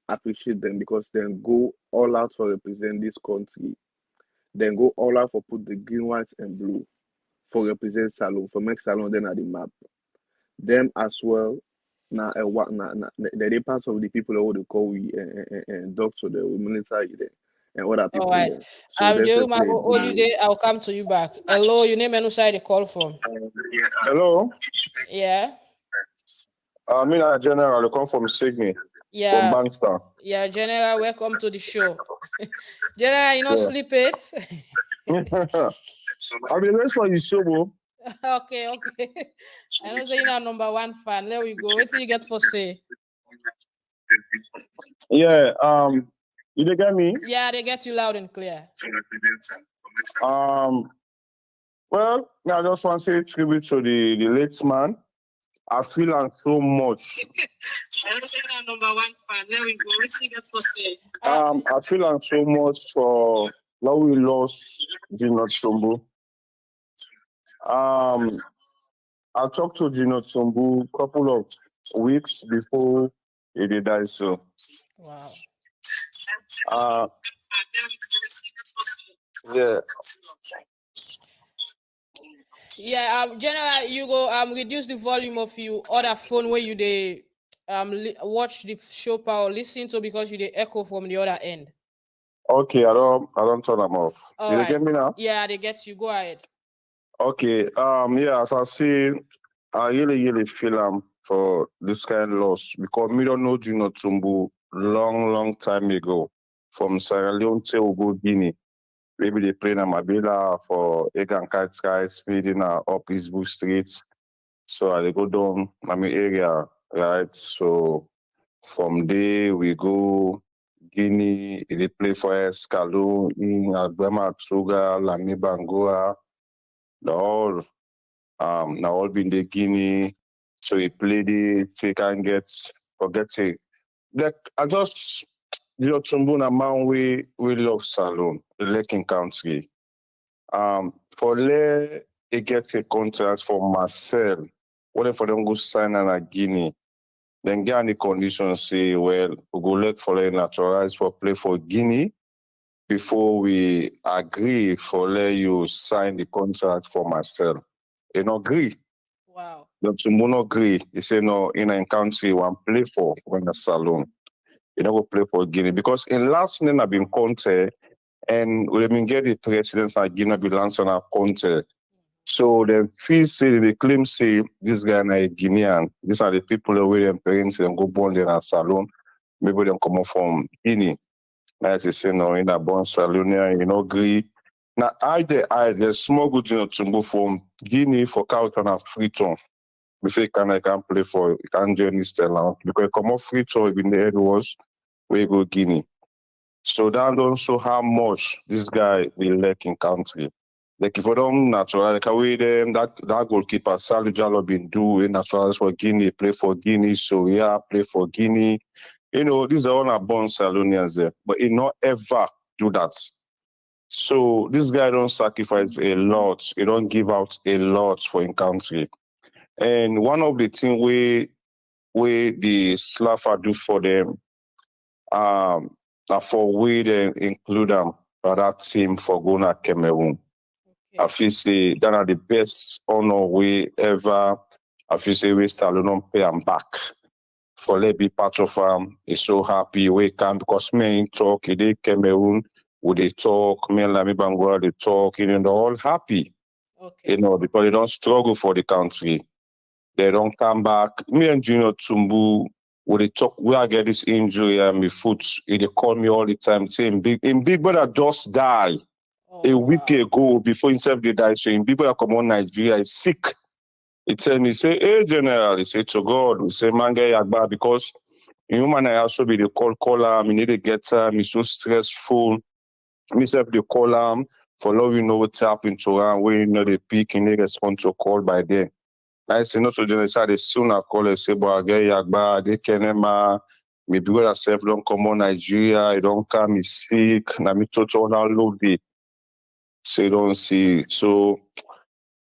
appreciate them because then go all out for represent this country. Then go all out for put the green, white, and blue for represent Salone, for make Salone then at the map. Them as well, now they're part of the people who they call we and doctor the military there and other people. All right. There. So Jerome, I will hold you there. I'll come to you back. Hello, your name and who side you call from? Hello. Yeah. Me na General, I come from Sydney. Yeah, Bankster. yeah, General, welcome to the show. General, you know, Yeah. sleep it. I mean, let's for you show, bro. Okay, okay. I know saying our number one fan. There we go. What do you get for say? Yeah. You dey get me? Yeah, they get you loud and clear. Um. Well, I just want to say tribute to the late man. I feel am so much. I know saying our number one fan. There we go. What do you get for say? I feel am so much for now we lost Gino Tumbu. I talked to Gino Tumbu a couple of weeks before he did die. So, Wow. uh, yeah. Yeah, General, you go reduce the volume of your other phone where you they watch the show power listen to because you they echo from the other end. Okay, I don't turn them off. All You right. get me now? Yeah, they get you. Go ahead. Okay. Yeah, as I say, I really feel for this kind of loss because me don't know Gino Tumbu long time ago from Sierra Leone to Ugo Guinea. Maybe they play in Mabila for Egan Kite Skies, feeding up East Bush Street. So I go down my area, right? So from there we go Guinea, they play for Escalo, in Alabama, Tsuga, Lami Bangoa, the all now all been the Guinea. So he played it, take and get forget it. Like I just Tumbuna man we love Salone, the Lakin country. For Le he gets a contract for Marcel. What if for them go sign an a Guinea? Then get on the condition say, well, we go look for a naturalized for play for Guinea before we agree for let you sign the contract for Marcel. He not agree. Wow. The Tumbu agree. He say no in a country one play for when a Salone. You never play for Guinea because in last name I've been Conteh and we been get the presidents and Guinea belongs on our Conteh. So the feel say they claim say this guy na a Guinean. These are the people who their parents and go born there in Salone. Maybe them come up from Guinea. As they say no in a born Salonian, you know, agree. Now the small good to go from Guinea for Carlton and Freetown. Before you can play for you can join this now because come off Freetown in the head was where you go Guinea. So that don't show how much this guy will lack in country. Like if we don't natural, like away them that goalkeeper Sally Jallo been doing naturals for Guinea, play for Guinea, so yeah, play for Guinea. You know, these are all our born Salonians there, but he not ever do that. So this guy don't sacrifice a lot. He don't give out a lot for in country. And one of the things we the Slaffer do for them, for we then include them for that team for Ghana Cameroon. I feel say that are the best honor we ever. I feel say we Salon pay them back for let be part of He's so happy we can because me in talk they Cameroon would they talk me and Lami Bangura they talk you know they're all happy. Okay. You know because they don't struggle for the country. They don't come back. Me and Junior Tumbu would they talk where I get this injury and my foot. They call me all the time saying big brother just die. A week ago before himself they die. So in people that come on Nigeria is sick. He tell me, say, hey general, he say to God, he say man get yagba because human I also be the call him, he need to get him, he's so stressful. Myself they call him for love you know what's happening to him, where you know they pick and they respond to a call by then. I say not to general say they soon I call and say, boy, I get yagba, they can maybe when I self don't come on Nigeria, he don't come, he's sick, na me total download it. So you don't see. So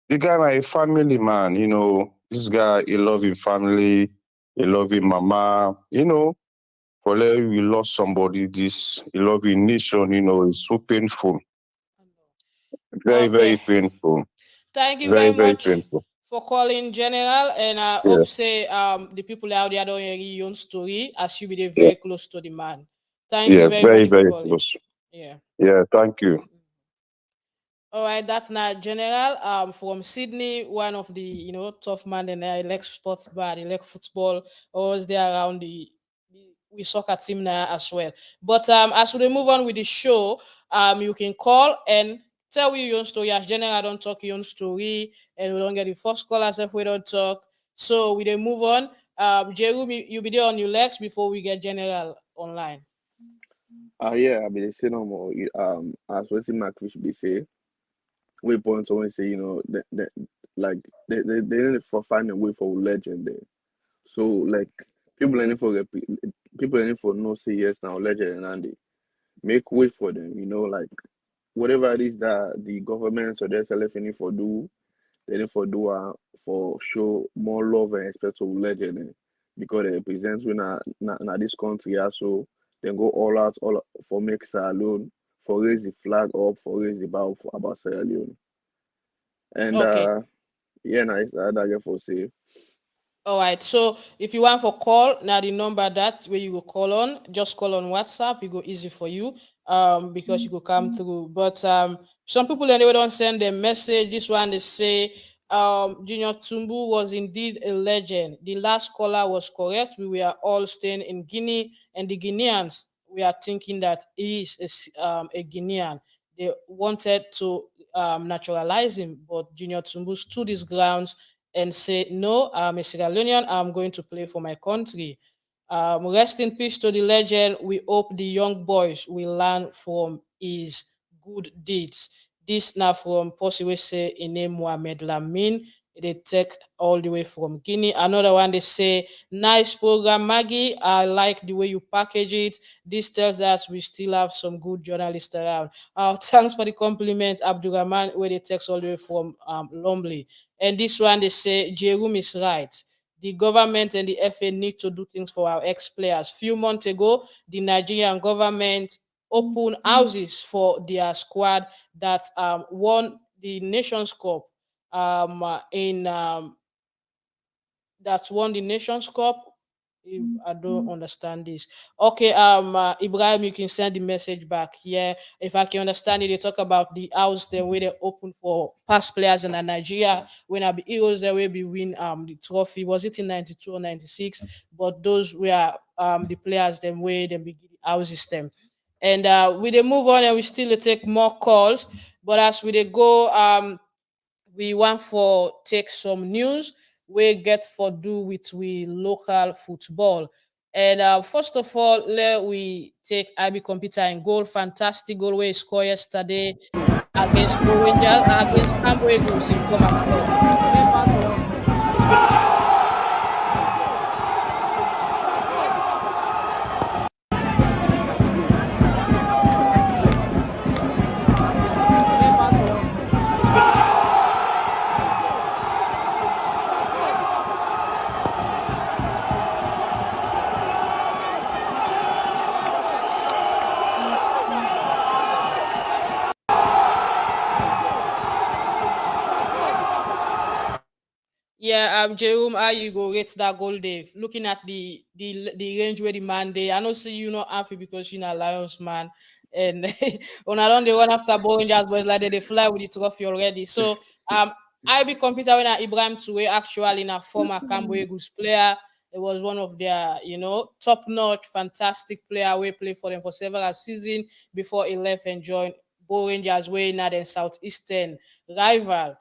the guy like a family man, you know. This guy, he love his family, he love his mama, you know. For like we lost somebody, this he love his nation, you know, it's so painful. Very Okay. painful. Thank you Very, very very much painful. for calling, General. And I Yeah. hope say the people out there don't hear your own story as you be there Yeah. very close to the man. Thank you Yeah, very very, much for very calling. close. Yeah. Yeah, thank you. All right, that's not General. From Sydney, one of the tough man and I like sports bar, I like football, always there around the we soccer team now as well. But as we move on with the show, you can call and tell me your own story. As general, I don't talk your own story, and we don't get the first call as if we don't talk. So we then move on. Jeremy, you be there on your legs before we get general online. Yeah, I mean, they say no more. As what Mark Fish be say, we point always say, like they need for find a way for legend there. So like people any for people any for no say yes now legend and they make way for them. Like whatever it is that the government or the SLF need for do, they need for do for show more love and respect to legend because they represent we na this country also. Then go all out for make Salone, for raise the flag up, for raise the bar for about Sierra Leone. And Okay. yeah, nice that I get for say. All right. So if you want for call, now the number that where you go call on, just call on WhatsApp. It go easy for you because you go come through. But some people anyway don't send them message. This one they say Junior Tumbu was indeed a legend. The last caller was correct. We were all staying in Guinea, and the Guineans we are thinking that he is a Guinean. They wanted to naturalize him, but Junior Tumbu stood his grounds and say, no, I'm a Sierra Leonean, I'm going to play for my country. Rest in peace to the legend. We hope the young boys will learn from his good deeds. This now from Posiwe say in name Mohamed Lamin. They take all the way from Guinea. Another one they say, nice program, Maggie. I like the way you package it. This tells us we still have some good journalists around. Thanks for the compliment, Abdurrahman, where they text all the way from Lumley. And this one they say, Jerome is right. The government and the FA need to do things for our ex-players. Few months ago, the Nigerian government opened houses for their squad that won the Nations Cup in that's won the Nations Cup. I don't understand this. Okay, Ibrahim, you can send the message back. Yeah, if I can understand it, they talk about the house then where they open for past players in Nigeria. When I be heroes, there will be win the trophy. Was it in 92 or 96? But those were the players then where they begin the houses them. And we they move on and we still take more calls. But as we they go, we want for take some news we get for do with we local football. And first of all, let we take IB Computer in goal. Fantastic goal where he scored yesterday against Rangers, against Cambo Eagles in former club. Yeah, Jerome, how you go rate that goal, Dave? Looking at the range where the man they, I know see you not happy because you're not Lions man, and when I don't they run after Rangers boys like they fly with the trophy already. So I be computer when Ibrahim Toure actually in a former Cambo Eagles player. It was one of their, top notch, fantastic player. We played for them for several seasons before he left and joined Rangers, way now then Southeastern rival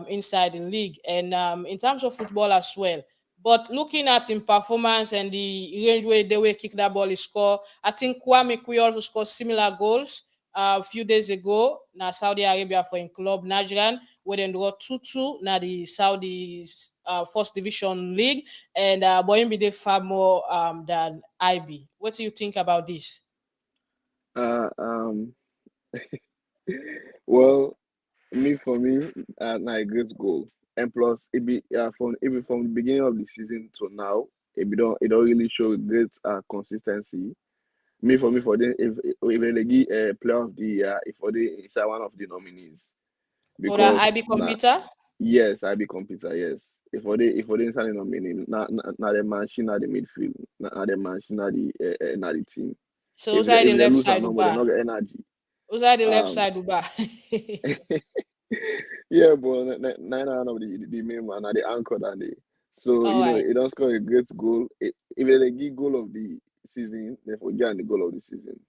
inside the league and in terms of football as well. But looking at him performance and the range way the way kick that ball he score, I think Kwame Kwe also scored similar goals a few days ago. Now Saudi Arabia for in club Najran, where they draw 2-2 now the Saudi first division league, and Boeing be they far more than IB. What do you think about this? Uh, um, well, for me, na a great goal. And plus, it be from the beginning of the season to now, it don't really show great consistency. For them, if they give player of the year, if for the inside one of the nominees, Or that because IB computer? yes, I be computer, yes. If for the inside the nominee, na the machine na the midfield, na the machine na the team. So If who's they, the if they left lose a side number, they Uba? not get energy. Who's the left Um, side Uba? yeah, but nine out of the main man are the anchor that day. So All right. it don't score a great goal. If they give goal of the season, they forget the goal of the season.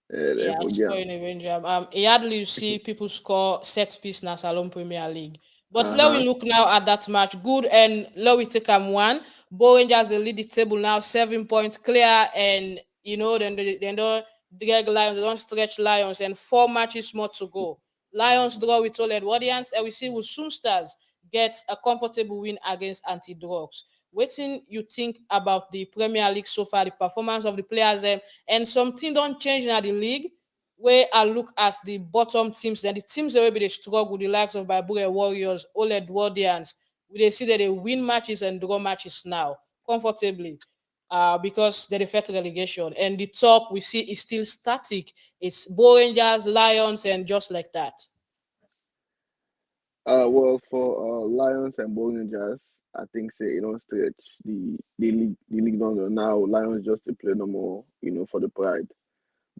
They Yeah, forget. scoring a range. Hardly you see people score set piece na Salone Premier League. But let we Uh-huh. look now at that match. Good, and let we take one. Bo Rangers they lead the table now, 7 points clear, and then they don't drag Lions, they don't stretch Lions, and 4 matches more to go. Lions draw with all Edwardians, and we see with Stars get a comfortable win against Anti-Drugs. What you think about the Premier League so far, the performance of the players, and something don't change in the league where I look at the bottom teams, then the teams that will be they struggle, the likes of Barbara Warriors, All Edwardians, we they see that they win matches and draw matches now comfortably. Because they defect relegation. And the top we see is still static. It's Bo Rangers, Lions, and just like that. Well, for Lions and Bowling Jazz, I think say you don't stretch the league down now. Lions just to play no more, for the pride.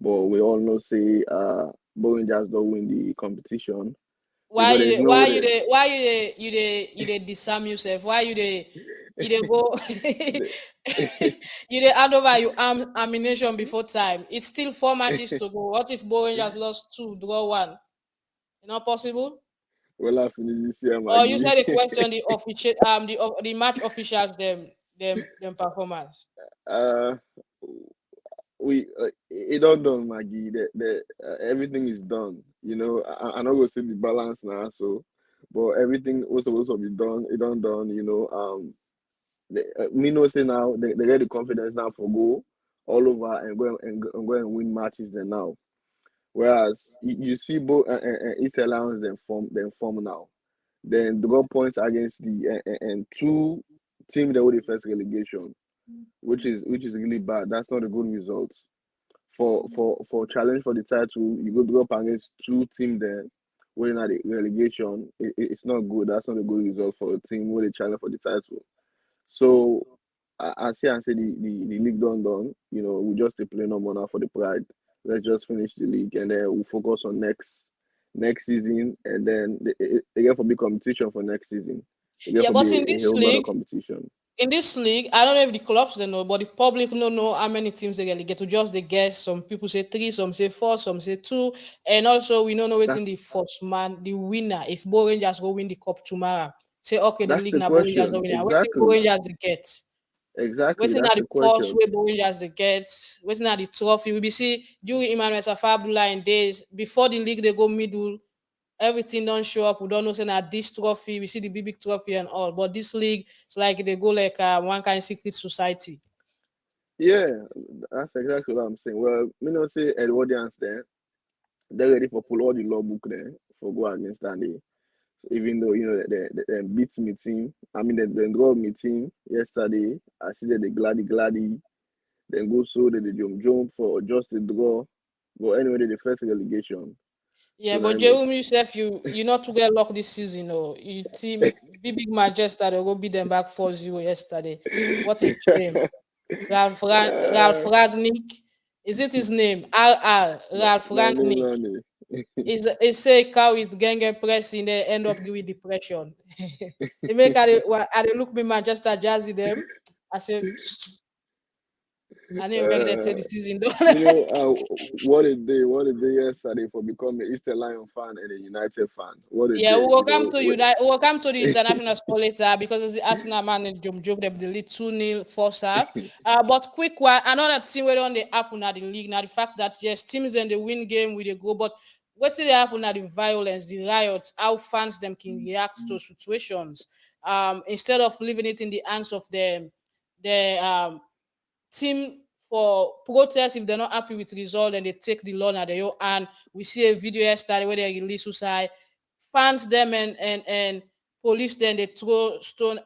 But we all know say Bowling Jazz don't win the competition Why because you there's dey- no why you way. dey- why you dey disarm yourself? Why you dey go you dey hand over your ammunition before time? It's still 4 matches to go. What if Bo Rangers lost two, draw one? Not possible. Well, I finish this year, Or you Maggie. said the question the official the match officials them performance. uh, we it all done, Maggie. Everything is done. I know we see the balance now, so but everything was supposed to be done. It done done. Me know say now they get the confidence now for go all over and go and win matches then now. Whereas you see both East Alliance then form now. Then they got points against the and two teams that were the first relegation, which is really bad. That's not a good result. For challenge for the title, you go up against two teams there winning at the relegation. It's not good. That's not a good result for a team where they challenge for the title. So I see and say the league done. We just dey play no more now for the pride. Let's just finish the league and then we'll focus on next season and then they get for big competition for next season. They get Yeah, for be but in a this whole lot of league, competition. I don't know if the clubs they know, but the public don't know how many teams they really get to just the guess. Some people say three, some say four, some say two, and also we don't know waiting the That's first man, the winner. If Bo Rangers go win the cup tomorrow, say okay, the that's league the now Bo Rangers question. don't win. Waiting Bo Exactly. Rangers they get. Exactly. Waiting at That's the the pulse question. where Bo Rangers they get. Waiting at the trophy. We be see during Emmanuel Safabula in days before the league they go middle. Everything don't show up. We don't know saying that this trophy, we see the big trophy and all. But this league, it's like they go like one kind of secret society. Yeah, that's exactly what I'm saying. Well, me not say Edwardians there. They're ready for pull all the law book there for go against that day. Even though they beat me team. I mean they draw me team yesterday. I see that they gladdy, then go so that they jump for just a draw. But anyway, they the first relegation. Yeah, So now but I make Jerome yourself, you not to get luck this season. Oh, you team big Manchester, they go beat them back 4-0 yesterday. What a shame. Ralph uh, Ragnick, is it his name? RR Ralph no, no, Ragnick. no, no. Is say cow with gang pressing, they end up giving depression. They make I dey look me Manchester Jazzy them. I say I didn't really take the Uh, season what a day yesterday for becoming an Easter Lion fan and a United fan. What a Yeah, day, we will come to you. We will come to the international sport later because it's the Arsenal man and Jom Job them the lead 2-0 first half. But quick one, another thing where on the happen at the league now the fact that yes, teams then they win game with they go, but what did they happen at the violence, the riots, how fans them can react to situations. Instead of leaving it in the hands of the team for protest if they're not happy with the result and they take the law at their own hand. We see a video yesterday where they release suicide, fans them and police then they throw stone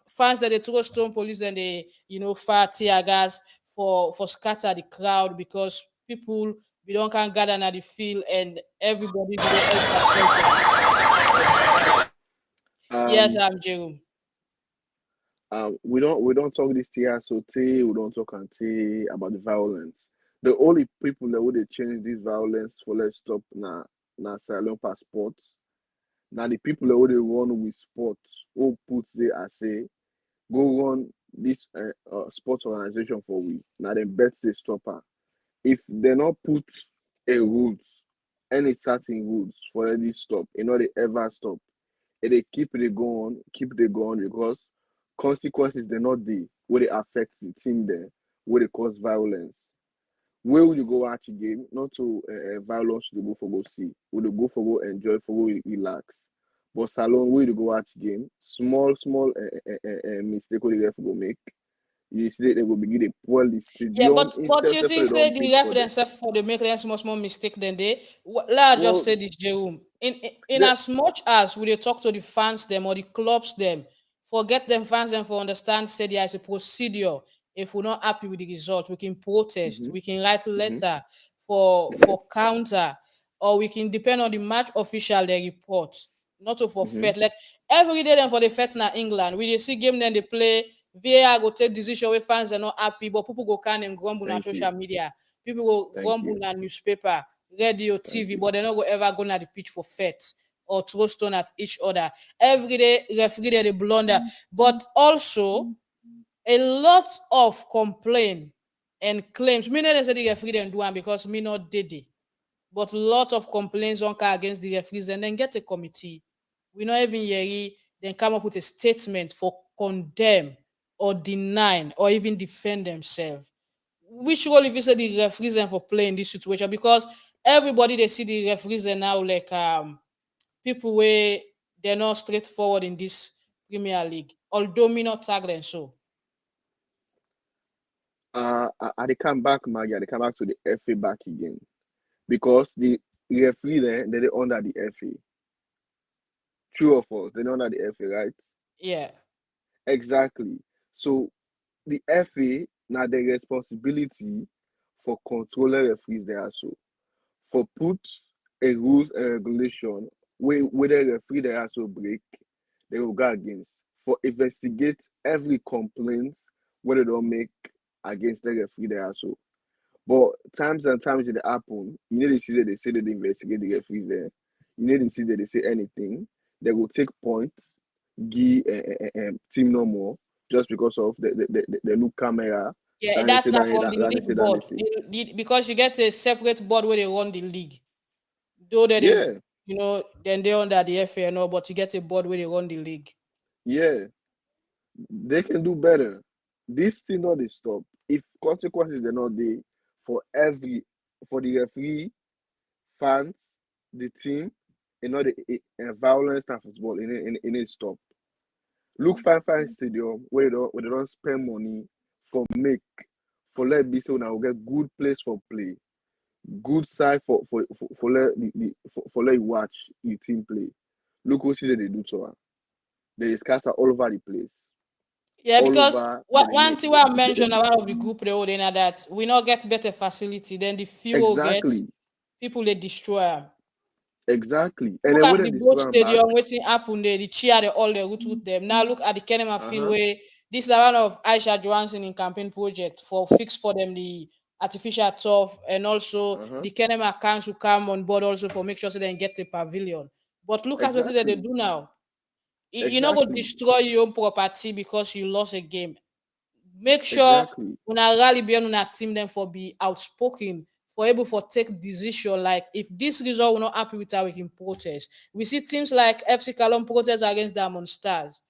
fans that they throw stone police then they fire tear gas for scatter the crowd because people we don't can gather at the field and everybody we don't enter pressure. Yes, um, I'm Jerome. we don't talk this tia so we don't talk anti about the violence. The only people that would change this violence for let's stop na Salon passport. Now the people that would run with sports who put there I say go run this sports organization for we. Now they bet they stop her. If they not put a rules, any certain rules for this stop, you know they ever stop. And they keep it going because consequences they not the where they affect the team there, where they cause violence. Where would you go watch a game? Not to violence to go for go see. Would you go for go enjoy for go relax? But Salone, where you go watch game? Small mistake where the ref go make. You see they will begin to spoil the Yeah, stadium but instead you of think they say don't the big ref for them. themselves for they make them small mistake than they let just Well, say this Jerome. In the, as much as we dey talk to the fans them or the clubs them, forget them fans them for understand say there is a procedure. If we're not happy with the result, we can protest, mm-hmm, we can write a mm-hmm, letter for counter, or we can depend on the match official they report. Not to mm-hmm. forfeit. Like every day then for the first na England, we dey see game then they play. VAR go take decision where fans are not happy, but people go can and grumble on Thank you, social media. People go thank grumble you, on newspaper, radio, thank TV, you. but they're not go ever go na the pitch for fet or throw stone at each other. Every day, referee they blunder. But also, a lot of complaint and claims. Me not say the referee didn't do one because me not did it. But lot of complaints on car against the referees and then get a committee. We not even hear it, then come up with a statement for condemn or deny or even defend themselves. Which role if you say the referees then for playing this situation? Because everybody they see the referees then now like people where they're not straightforward in this Premier League. Although me not tag them so. They come back, Maggie. They come back to the FA back again because the referee there they under the FA. True or false? They under the FA, right? Yeah. Exactly. So the FA now the responsibility for controlling referees there also for put a rules and regulation where the referee there also break they will go against for investigate every complaint where they don't make against the referee there also. But times and times it happen, you need to see that they say that they investigate the referees there. You need to see that they say anything. They will take points, give team no more just because of the look camera. Yeah, Then they that's say, not from the then they say, league then they board. say. Because you get a separate board where they run the league. Though they, Yeah, then they're under the FA and all, but you get a board where they run the league. yeah, they can do better. This thing not they stop. If consequences they're not there for the referee, fans, the team, violence and football in a stop. Look fine stadium where they don't spend money for let be so now get good place for play, good side for let for let you watch your team play. Look what they do to her. They scatter all over the place. Yeah, All because over one thing I mentioned the about of the group they hold in are that we not get better facility than the fuel get exactly, people they destroy 'em. exactly. And Look then when at they the boat destroy them back, stadium, waiting happen there, the cheer, they all the root with them. Now look at the Kenema field uh-huh, where this is the one of Aisha Johansson in campaign project for fix for them the artificial turf and also uh-huh, the Kenema council come on board also for make sure so they can get a pavilion. But look at what they exactly, do now. You not go exactly, destroy your own property because you lost a game. Make sure exactly. when I rally beyond una team them for be outspoken, for able for take decision like if this result we're not happy with how we can protest. We see teams like FC Cologne protest against Diamond Stars.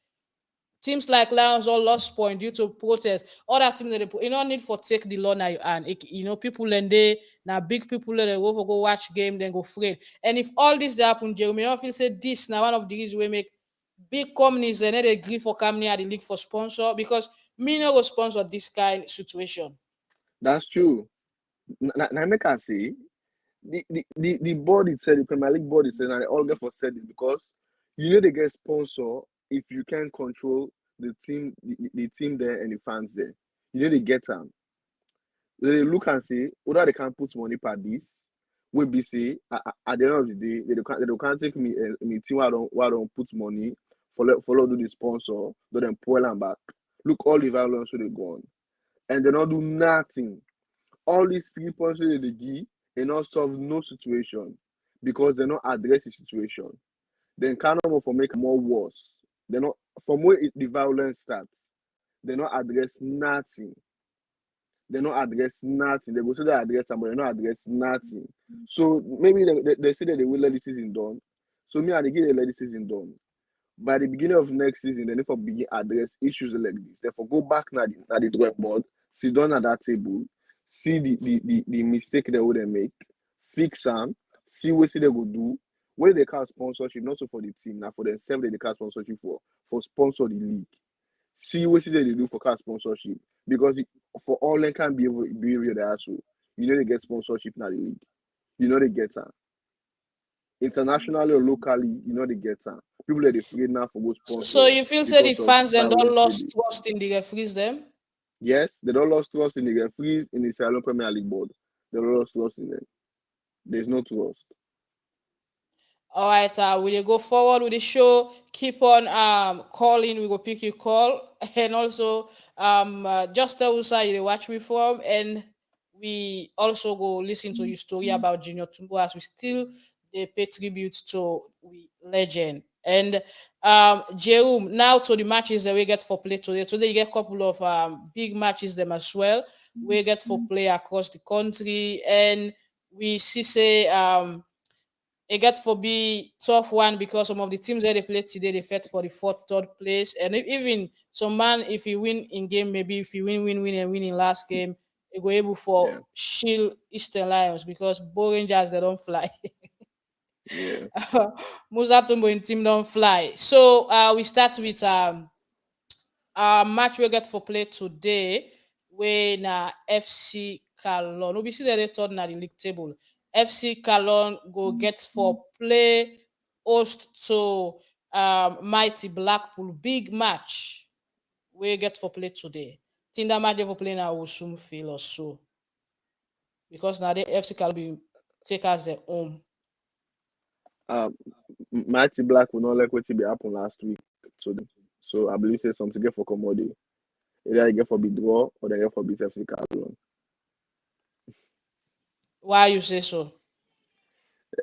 Teams like Lions all lost point due to protest. Other teams that you don't need for take the law now you and people and they now big people that they go for go watch game then go afraid. And if all this dey happen, Jeremy, I don't feel say this now one of the reasons we make big companies and they agree for coming at the league for sponsor because me no go sponsor this kind of situation. That's true. Now make I say the board itself, the Premier League board itself, and they all get for said it because you know they get sponsor if you can control the team, the team there and the fans there. You know they get them. They look and say whether they can put money per this. Will be say at the end of the day they can't take me team why don't put money follow do the sponsor, do them pull them back. Look all the violence where they go on. And they don't do nothing. All these 3 points wey dey give e no solve no situation because they no address the situation. Dem kind of for make am more worse. They no from where the violence start. They not address nothing. They not address nothing. They go say they address them, but they not address nothing. So maybe they say that they will let the season done. So me and they give they let the season done. By the beginning of next season, then if I begin address issues like this, therefore go back na the drawing board, sit down at that table, see the mistake they would make, fix them, see what they go do, where they can sponsorship, not so for the team, now for themselves they can sponsorship for sponsor the league. See what they do for car sponsorship. Because for all they can behavior they are so, you know they get sponsorship now the league. You know they get that. Internationally or locally, you know they get that. People that they afraid now for go So sponsor you feel say the because of fans then salary don't lost trading. trust in the referees them? Yes, they don't lost trust in the referees in the Salone Premier League board. They don't lost trust in them. There's no trust. All right, we will go forward with the show. Keep on calling. We will pick your call, and also just tell us how you watch me from, and we also go listen to your story about Junior Tumbu as we still they pay tribute to we legend. And Jerome, now to the matches that we get for play today. Today you get a couple of big matches them as well. We get for play across the country, and we see say it gets for be tough one because some of the teams that they play today they fight for the fourth, third place, and even some man if you win in game, maybe if you win and win in last game, you go able for Yeah, shield Eastern Lions because Bo Rangers they don't fly. yeah. Musa Tumbo in team don't fly. So we start with match we get for play today. We na FC Calon. We see that they third na the league table. FC Calon go get for play host to mighty Blackpool. Big match we get for play today. Think that match they for play now will soon fail or so because now the FC Calon be take as their home. Um, Mighty Black will not like what be happen last week to them. So I believe say something get for commodity. Either they get for big draw or they get for beat FC Carolina. Why you say so?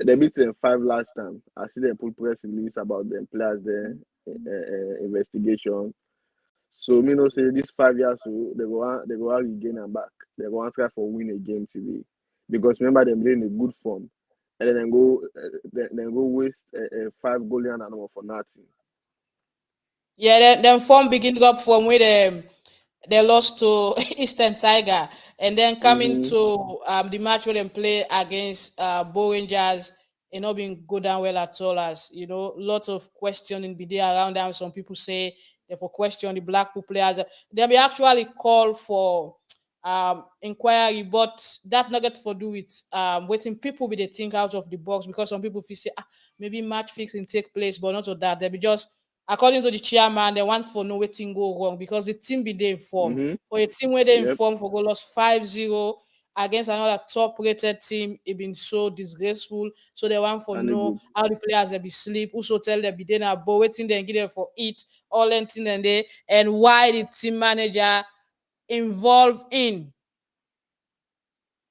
They beat them 5 last time. I see them put press release about them players there, investigation. So me know say this 5 years so they go out regain and back. They go and try for win a game today. Because remember them playing in good form. And then go waste 5 goal and number for nothing. Yeah, them form begin up from where they lost to Eastern Tiger, and then coming Mm-hmm. to the match where they play against Bo Rangers, it not been go down well at all. As you know, lots of questioning be there around them. Some people say they for question the Blackpool players. They be actually call for inquiry, but that not get for do with waiting people with they think out of the box because some people feel say maybe match fixing take place, but not of that. They be just according to the chairman, they want for no waiting go wrong because the team be they informed. Mm-hmm. For a team where they Yep. informed for go lost 5-0 against another top rated team, it been so disgraceful. So they want for And they know good. how the players they be sleep, also tell them be there but waiting then get them for eat, all anything and they and why the team manager involved in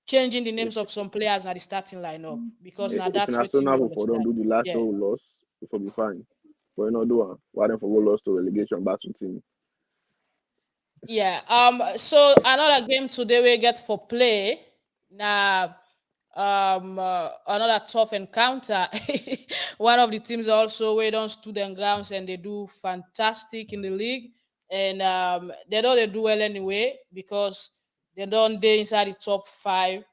changing the If names of some players at the starting lineup because now if that's an what team Arsenal we for don't expect. do the last Yeah. show loss, it will be fine. But you know do why them for go lost to relegation back to team. Yeah. So another game today we get for play. Now another tough encounter. One of the teams also we don't student grounds and they do fantastic in the league. And they don't they do well anyway because they don't they inside the top five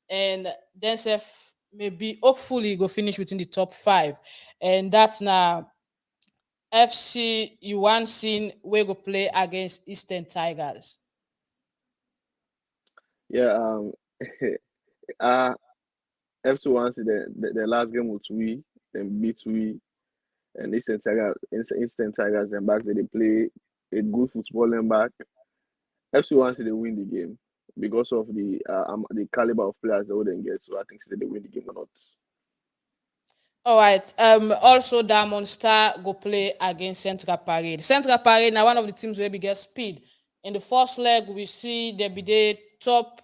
and then self maybe hopefully go finish within the top five. And that's now FC you want seen we go play against Eastern Tigers. Yeah, uh FC once the last game was we, then beat we and Eastern Tigers then back they play a good football and back. FC once they win the game because of the caliber of players they wouldn't get. So I think they win the game or not. All right. Also, Diamond Star go play against Central Parade. Central Parade now one of the teams where we get speed. In the first leg, we see they be the top.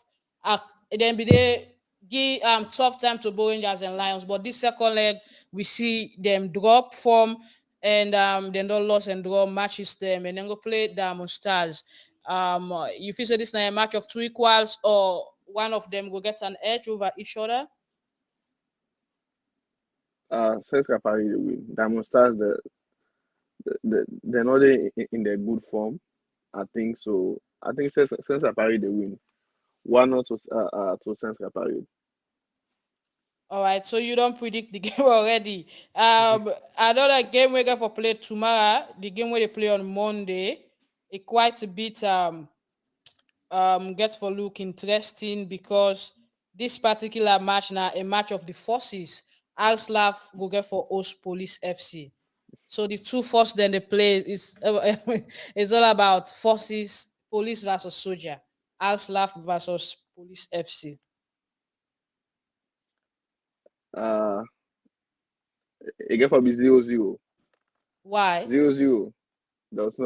Then be they give tough time to Bo Rangers and Lions. But this second leg, we see them drop from and then don't loss and draw matches them, and then go play Diamond Stars. You feel say this now a match of two equals, or one of them will get an edge over each other? Celtic Paris they win. Diamond Stars they're not in their good form. I think so. I think Celtic Paris they win. One not to Celtic Paris. All right, so you don't predict the game already. Another game we got for play tomorrow. The game where they play on Monday, it quite a bit gets for look interesting because this particular match now a match of the forces. Arslav will get for host Police FC. So the two forces then they play is it's all about forces, police versus soldier. Arslav versus Police FC. Uh, again for be 0-0. Why? 0-0. It's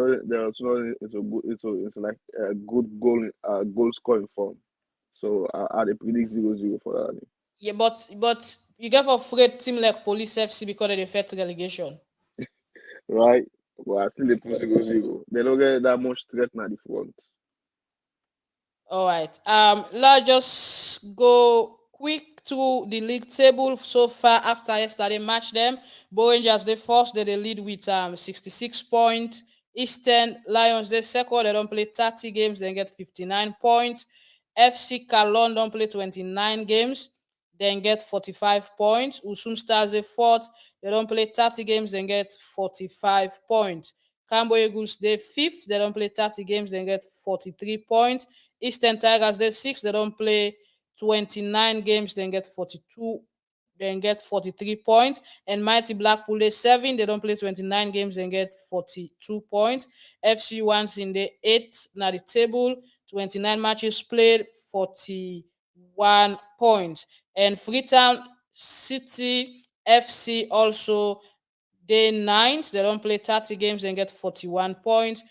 like a good goal scoring form. So I they predict 0-0 for that. Yeah, but you get for afraid team like Police FC because of the first relegation. Right? But I still they put 0-0. They don't get that much threat at the front. All right. Let's just go quick to the league table so far after yesterday match them. Bo Rangers they first, they lead with 66 points. Eastern Lions they second, they don't play 30 games, they get 59 points. FC Calon don't play 29 games, then get 45 points. Usum Stars they fourth, they don't play 30 games, then get 45 points. Cambo Eagles they fifth, they don't play 30 games, then get 43 points. Eastern Tigers they six, they don't play 29 games, then get 42, then get 43 points. And Mighty Blackpool they seven, they don't play 29 games, then get 42 points. FC One's in the eighth now the table, 29 matches played, 41 points. And Freetown City FC also they ninth, they don't play 30 games and get 41 points.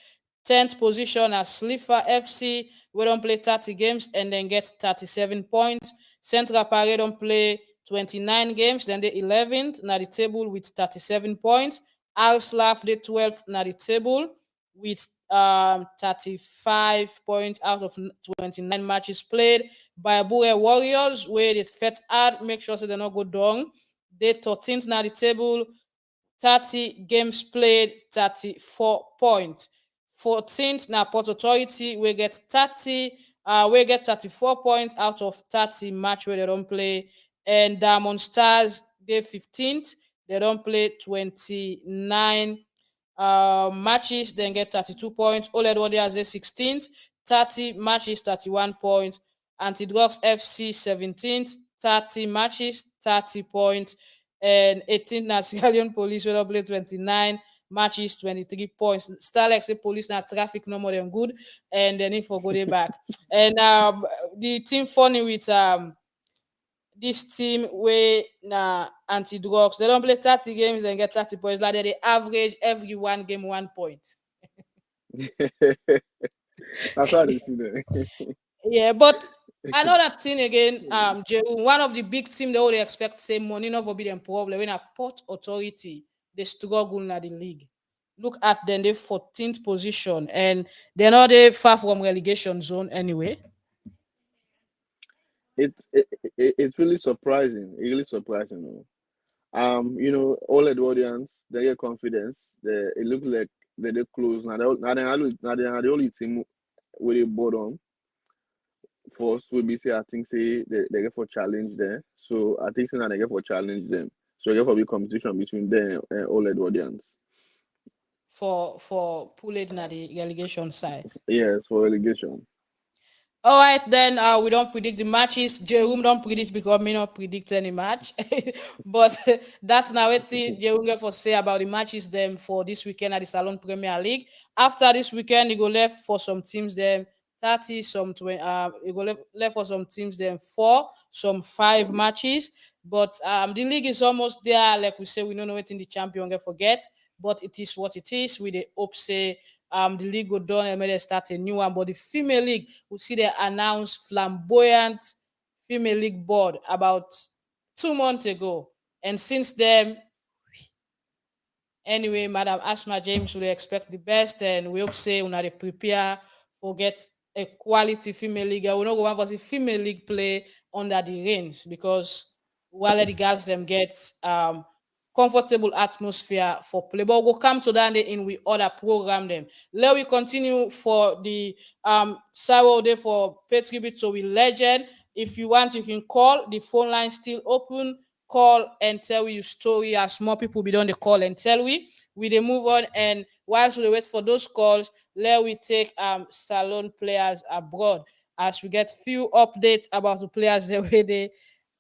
10th position as Slipher FC, we don't play 30 games and then get 37 points. Central Paris don't play 29 games, then they 11th, now the table with 37 points. Arslav, the 12th, now the table with 35 points out of 29 matches played. Bayabure Warriors, where they fed hard, make sure so they don't go down. They 13th, now the table 30 games played, 34 points. 14th now Port Authority we get 30, we get 34 points out of 30 match where they don't play. And Diamond Stars they 15th, they don't play 29 matches, then get 32 points. Old Warriors they 16th, 30 matches, 31 points. Antidrogs FC 17th, 30 matches, 30 points. And 18th na Sierra Leone Police will play 29 matches, 23 points. Starlex say police na traffic no more than good, and then if for go there back. And the team funny with this team where na anti-drugs, they don't play 30 games and get 30 points. Like they average every one game 1 point. That's how they see them. Yeah, but another thing again, one of the big team they already expect say money not for be them problem. When a Port Authority they struggle in the league. Look at them, they 14th position, and they're not far from relegation zone anyway. It's really surprising. Really surprising. All Edwardians they get confidence. It look like they close now. They are the only team with a bottom. First will be say I think say they get for challenge there. So I think say now they get for challenge them. So they get for big competition between them and all Edwardians. For pull it in the relegation side. Yes, for relegation. All right, then we don't predict the matches. Jerome don't predict because me not predict any match. But that's now what Jerome get for say about the matches them for this weekend at the Salone Premier League. After this weekend, you go left for some teams them 30, some 20, you go left for some teams them 4, some 5 matches. But the league is almost there. Like we say, we don't know what in the champion get forget, but it is what it is. We the hope say the league go done and maybe start a new one. But the female league, we see they announce flamboyant female league board about 2 months ago. And since then, Anyway, Madam Asma James, we expect the best and we hope say una dey prepare for get a quality female league. We not go want for the female league play under the reins because while the girls them get comfortable atmosphere for play. But we'll come to that in we other program them. Let we continue for the Saturday for pay tribute to we legend. If you want, you can call. The phone line still open. Call and tell your story as more people be done the call and tell we they move on and whilst we wait for those calls, let we take Salone players abroad as we get few updates about the players the way they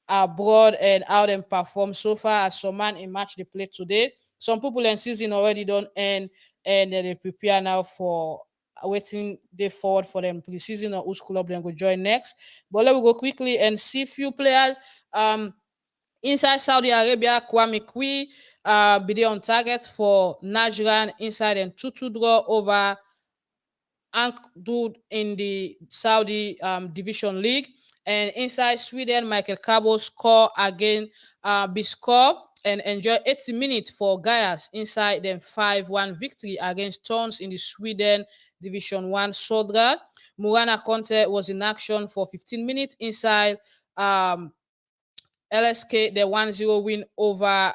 abroad and how them perform so far as some man in match they play today. Some people in season already done end and they prepare now for waiting day forward for them pre-season or whose club then go join next. But let me go quickly and see few players. Inside Saudi Arabia, Kwame Kwi be there on target for Najran inside and 2-2 draw over Ankdud in the Saudi Division League. And inside Sweden, Michael Cabo score again, be score and enjoy 80 minutes for Gaias inside them 5-1 victory against Tons in the Sweden Division 1 Sodra. Murana Conteh was in action for 15 minutes inside LSK, the 1-0 win over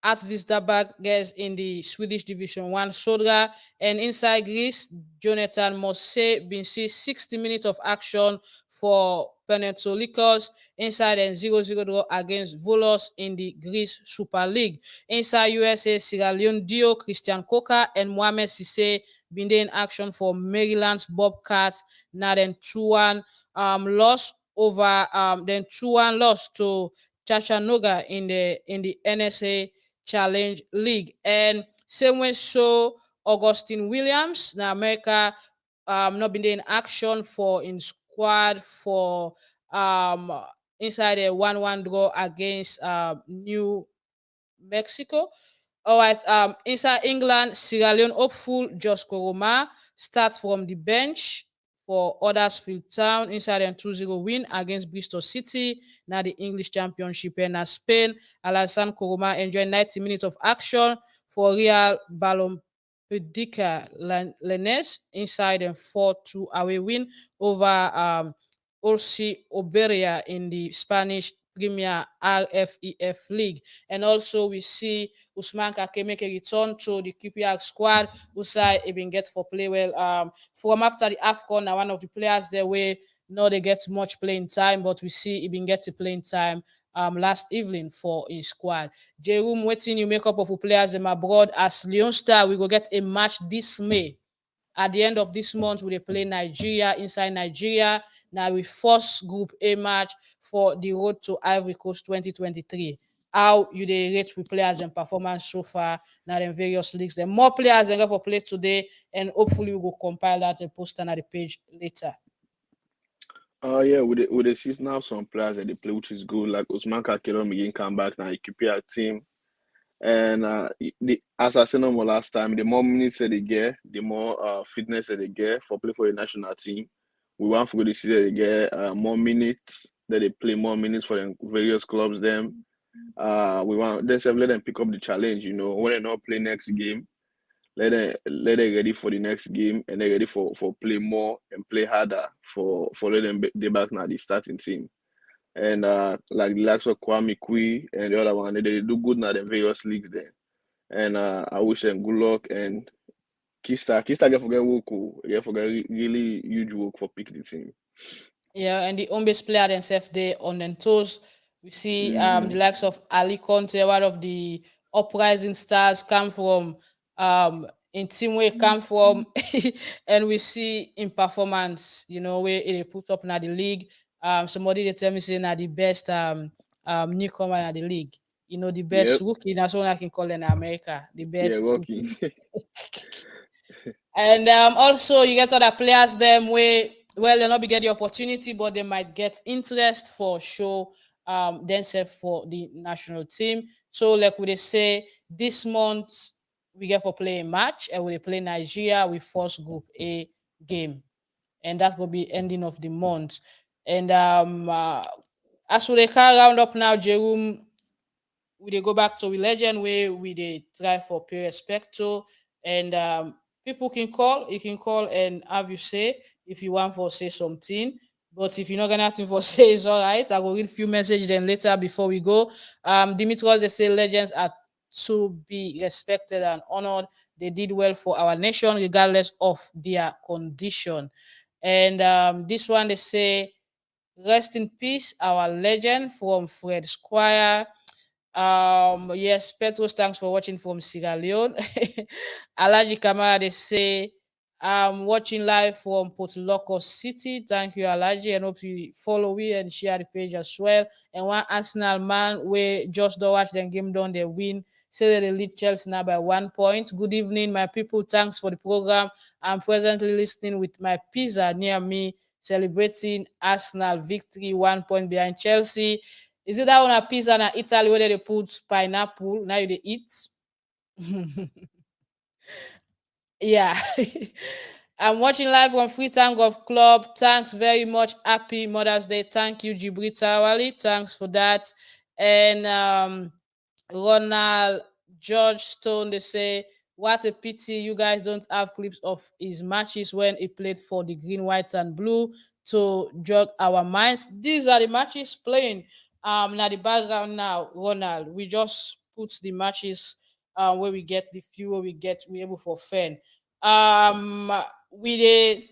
at Vistabag guys in the Swedish Division 1 Sodra. And inside Greece, Jonathan Mosse been see 60 minutes of action for Panetolikos inside and 0-0 draw against Volos in the Greece Super League. Inside USA, Sierra Leone Dio, Christian Coca, and Mohamed Sisse been there in action for Maryland's Bobcats. Now then 2-1 loss over then 2-1 loss to Chattanooga in the NSA Challenge League. And same way so Augustine Williams, now America not been there in action for in squad for inside a 1-1 draw against New Mexico. All right, inside England, Sierra Leone hopeful Jos Koroma starts from the bench for Huddersfield Town inside a 2-0 win against Bristol City. Now the English Championship and Spain, Alassane Koroma enjoyed 90 minutes of action for Real Balompedica Lenes inside a 4-2 away win over Orsi Oberia in the Spanish Premier RFEF League. And also we see Usman Kake make a return to the QPR squad. Usai even get for play well. From after the AFCON, now one of the players there way no they get much playing time, but we see even get to playing time last evening for his squad. Jerome waiting you make up of players in abroad as Leon Star. We will get a match this May. At the end of this month, we play Nigeria inside Nigeria. Now we first Group A match for the road to Ivory Coast 2023. How you they rate with players and performance so far now in various leagues? Then more players than go for play today, and hopefully we will compile that and post on the page later. Yeah, with the season now some players that they play which is good, like Usman Kakero again come back now, he keep our team. And as I said no more last time, the more minutes that they get, the more fitness that they get for play for the national team. We want for the see that they get more minutes, that they play more minutes for the various clubs. Them, we want let's let them pick up the challenge. You know, when they not play next game, let them ready for the next game and they're ready for play more and play harder for let them they back now the starting team. And like the likes of Kwame Kwi and the other one, they do good now in various leagues there. And I wish them good luck. And Kista get forget work, get forget really huge work for picking the team. Yeah, and the home base player themselves there on their toes. We see the likes of Ali Conteh, one of the uprising stars, come from in team where he come from, and we see in performance, you know, where they put up in the league. Somebody they tell me say now the best newcomer in the league. You know, the best Yep. rookie. That's what I can call in America. The Yeah, best rookie. And also you get other players them where well they'll not be get the opportunity, but they might get interest for show themselves for the national team. So like we they say this month we get for play a match and we play Nigeria with first group A game. And that will be ending of the month. And as we can round up now, Jerome, we dey go back to we legend where we dey try for pay respect to, and people can call. You can call and have you say if you want for say something. But if you're not gonna nothing for say, it's all right. I will read a few messages then later before we go. Dimitros, they say legends are to be respected and honored. They did well for our nation, regardless of their condition. And this one they say, rest in peace, our legend from Fred Squire. Yes, Petros, thanks for watching from Sierra Leone. Alaji Kamara, they say, I'm watching live from Port Loco City. Thank you, Alaji, and hope you follow me and share the page as well. And one Arsenal man, we just don't watch them game done, they win. Say that they lead Chelsea now by 1 point. Good evening, my people. Thanks for the program. I'm presently listening with my pizza near me, celebrating Arsenal victory, 1 point behind Chelsea. Is it that one a pizza in Italy where they put pineapple? Now you they eat? Yeah. I'm watching live on Freetown Golf Club. Thanks very much. Happy Mother's Day. Thank you, Jibrita Wali. Thanks for that. And Ronald George Stone, they say, what a pity you guys don't have clips of his matches when he played for the green, white, and blue to jog our minds. These are the matches playing now the background now, Ronald. We just put the matches where we get the few where we able for fan. We dey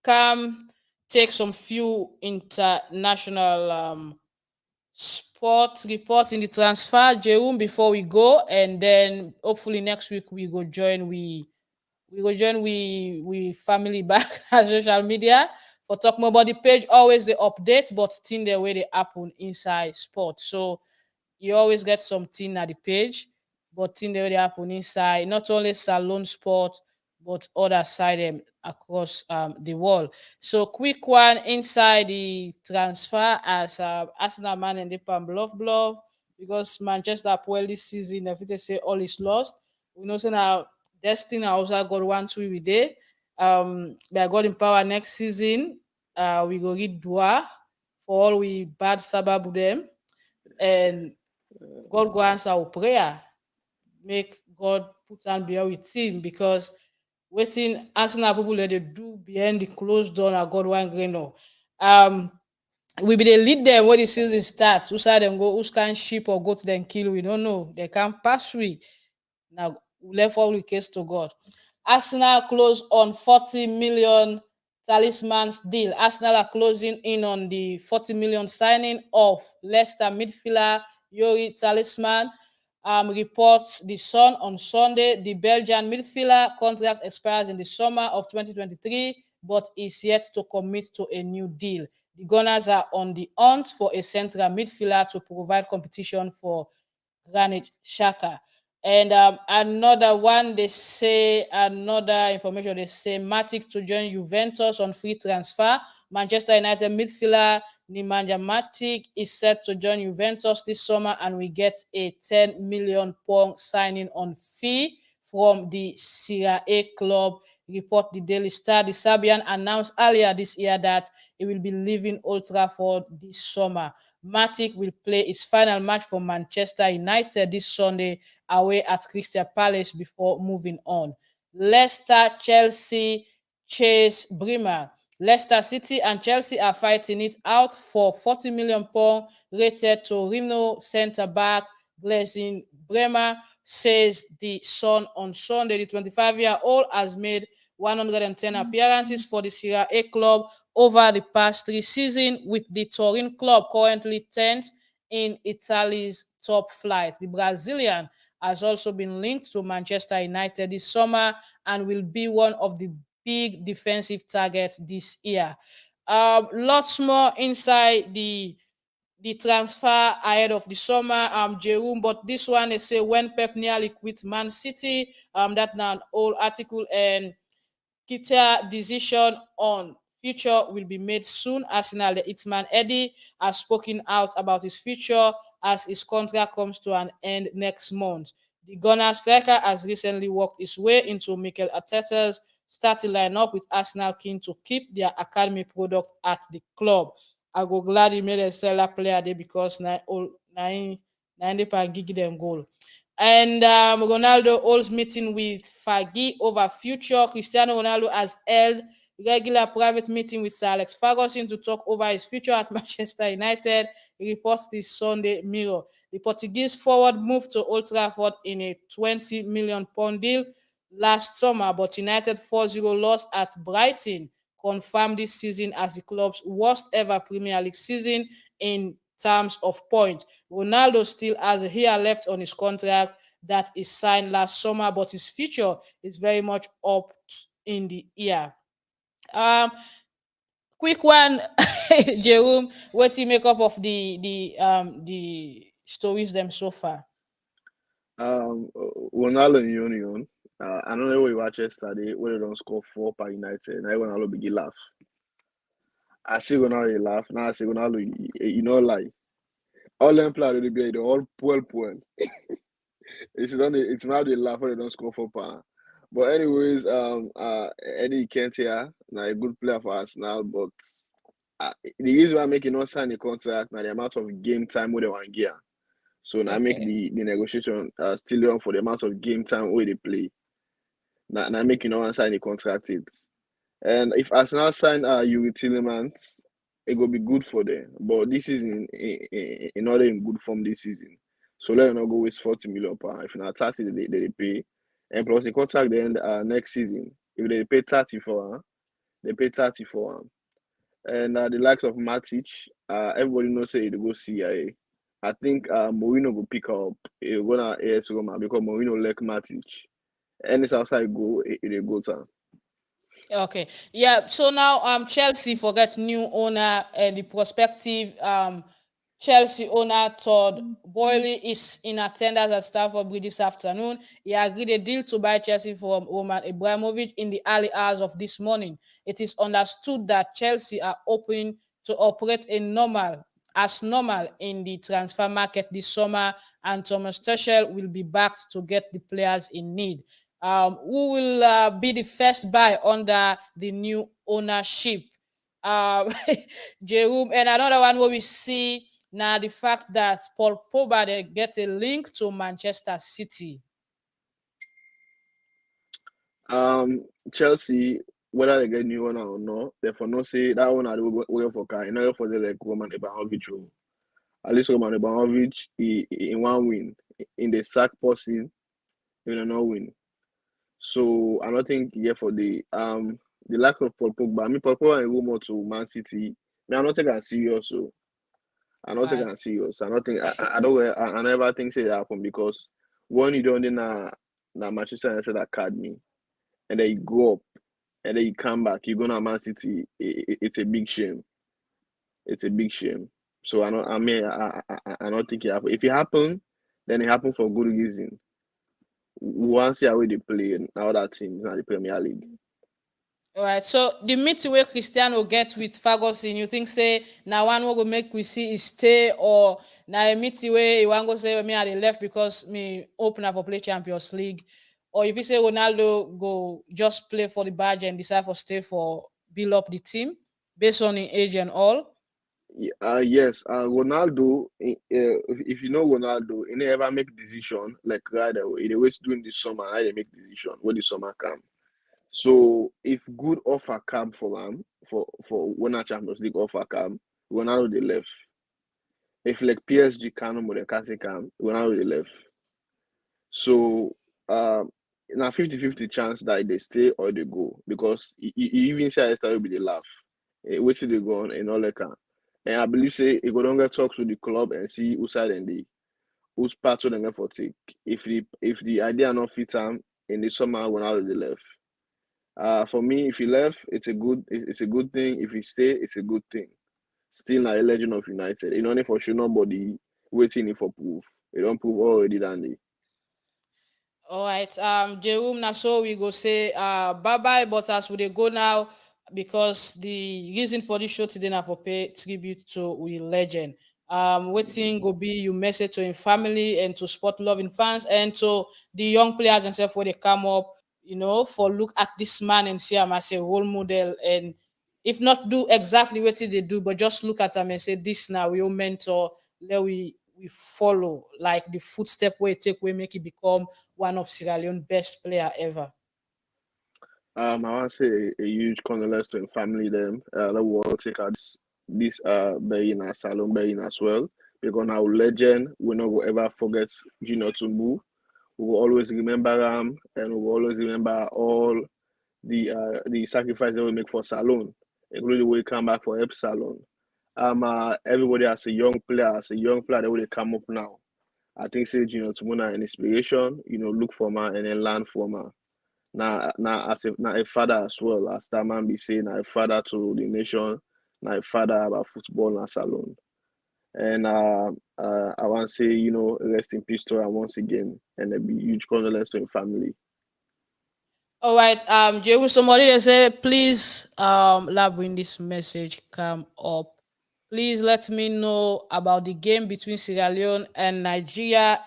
come take some few international sport reports in the transfer Jerome before we go, and then hopefully next week we go join we family back at social media for talk more about the page. Always the update, but thing the way they happen inside sport. So you always get something at the page, but thing the way they happen inside not only Salone Sport but other side them across the world. So quick one inside the transfer as Arsenal man and the pan bluff because Manchester well this season if they say all is lost. We know so now Destiny also got 1-2 with day. By God in power next season, we go read dua for all we bad sabab them, and God go answer our prayer. Make God put and bear with him because waiting Arsenal people let they do behind the closed door and God one grain no. We be the lead them when the season starts. Who side them go, who's can ship or goat then kill? We don't know. They can't pass we. Now we left all the case to God. Arsenal close on 40 million talismans deal. Arsenal are closing in on the 40 million signing of Leicester midfielder Yuri Talisman. Reports the Sun on Sunday. The Belgian midfielder contract expires in the summer of 2023, but is yet to commit to a new deal. The Gunners are on the hunt for a central midfielder to provide competition for Granit Xhaka. And another one, they say, another information, they say Matic to join Juventus on free transfer. Manchester United midfielder Nemanja Matic is set to join Juventus this summer and we get a 10 million pound signing on fee from the Serie A club. Report the Daily Star. The Serbian announced earlier this year that he will be leaving Old Trafford this summer. Matic will play his final match for Manchester United this Sunday away at Crystal Palace before moving on. Leicester, Chelsea, Chase Bremer. Leicester City and Chelsea are fighting it out for 40 million pound rated to Reno centre back Blessing Bremer, says the Sun on Sunday. The 25-year-old has made 110 appearances for the Serie A club over the past 3 seasons, with the Turin club currently 10th in Italy's top flight. The Brazilian has also been linked to Manchester United this summer and will be one of the big defensive targets this year. Lots more inside the transfer ahead of the summer, Jerome. But this one they say when Pep nearly quit Man City, that now an old article, and Keita decision on future will be made soon. Arsenal, the Hitman Eddie, has spoken out about his future as his contract comes to an end next month. The Gunner striker has recently worked his way into Mikel Arteta's starting lineup, with Arsenal keen to keep their academy product at the club. I go glad he made a stellar player there because now and they can give them goal. And Ronaldo holds meeting with Fagi over future. Cristiano Ronaldo has held regular private meeting with Sir Alex Ferguson to talk over his future at Manchester United. He reports this Sunday Mirror. The Portuguese forward moved to Old Trafford in a £20 million deal last summer, but United 4-0 loss at Brighton confirmed this season as the club's worst ever Premier League season in terms of points. Ronaldo still has a year left on his contract that is signed last summer, but his future is very much up in the air. Quick one, Jerome. What's the make up of the stories them so far? Ronaldo and Union. I don't know what you watch yesterday where they don't score 4 per United. Now Ronaldo begin laugh. I see Ronaldo laugh. Now I see Ronaldo, you know, like all them players they be they all puel. It's now they laugh when they don't score 4 per. But anyways, Eddie Conteh, now a good player for us now, but the reason why I'm making not sign a contract now the amount of game time where they want gear. So now make the negotiation still on for the amount of game time where they play. Now making no one sign the contract it. And if Arsenal sign Yuri Tillemans, it will be good for them. But this is in not in good form this season. So let them not go waste 40 million pounds. If not 30 they pay. And plus the contract they end next season. If they pay 30 for they pay 30 for And the likes of Matic, everybody knows say they go CIA. I think Mourinho will pick up gonna AS Roma because Mourinho like Matic. And it's outside go it go time. Okay. Yeah. So now Chelsea forget new owner and the prospective Chelsea owner Todd Boehly is in attendance at Stamford Bridge this afternoon. He agreed a deal to buy Chelsea from Roman Abramovich in the early hours of this morning. It is understood that Chelsea are open to operate as normal in the transfer market this summer, and Thomas Tuchel will be backed to get the players in need. Who will be the first buy under the new ownership? Um, Jerome, and another one where we see now the fact that Paul Pogba they get a link to Manchester City. Chelsea, whether they get new owner or not, therefore no say that one are waiting for car. In order for the like Roman Abramovich. At least Roman Abramovich in one win. In the sack posting, he will not win. So I don't think yeah for the lack of Paul Pogba. I mean Paul Pogba and rumor to Man City. I'm not taking it serious. So I'm not taking it serious. I don't think I don't I never think say it happen because when you don't na Manchester United academy and then you go up and then you come back, you go to Man City. It's a big shame. It's a big shame. So I don't think it happen. If it happen, then it happen for good reason. Once you are with the play now that team is not the Premier League. All right. So the meeting where Cristiano get with Ferguson, you think say now one will make we see is stay or now a meeting where you want to say me at the left because me open up for play Champions League, or if you say Ronaldo go just play for the badge and decide for stay for build up the team based on the age and all. Yes. Ronaldo. If you know Ronaldo, he never make decision like right away. He always doing the summer. I they make decision when the summer come. So if good offer come for him for winner Champions League offer come, Ronaldo they left. If like PSG can or the come, Ronaldo they left. So now 50-50 chance that they stay or they go because he even say I start with the laugh. Wait till they go on and all that can. And I believe say he go down get talks with the club and see who side and who's part of them for take. If the idea not fit him in the summer when out they left. For me, if he left, it's a good thing. If he stay, it's a good thing. Still not a legend of United. You know, for sure nobody waiting for proof. They don't prove already than they. All right, Jerome, now so we go say bye bye, but as we dey go now, because the reason for this show today now for pay tribute to we legend. Waiting go be you message to him family and to sport loving fans and to the young players and stuff where they come up, for look at this man and see him as a role model and if not do exactly what they do, but just look at him and say this now we your mentor, let we follow, like the footstep where it take we make it become one of Sierra Leone best player ever? I want to say a huge condolence to the family them. That will take out this burying as Salone burying as well. Because our legend, we not will ever forget Junior Tumbu. We will always remember him, and we will always remember all the sacrifice that we make for Salone, including when we come back for help Salone. Everybody as a young player that will come up now. I think say Junior Tumbu an inspiration, look for her and then learn from her. Now as a father as well, as that man be saying, a father to the nation, now a father about football and Salone. And I want to say, rest in peace to her once again, and a huge condolence to her family. All right, Jehu, somebody they say, please, lab when this message come up. Please let me know about the game between Sierra Leone and Nigeria.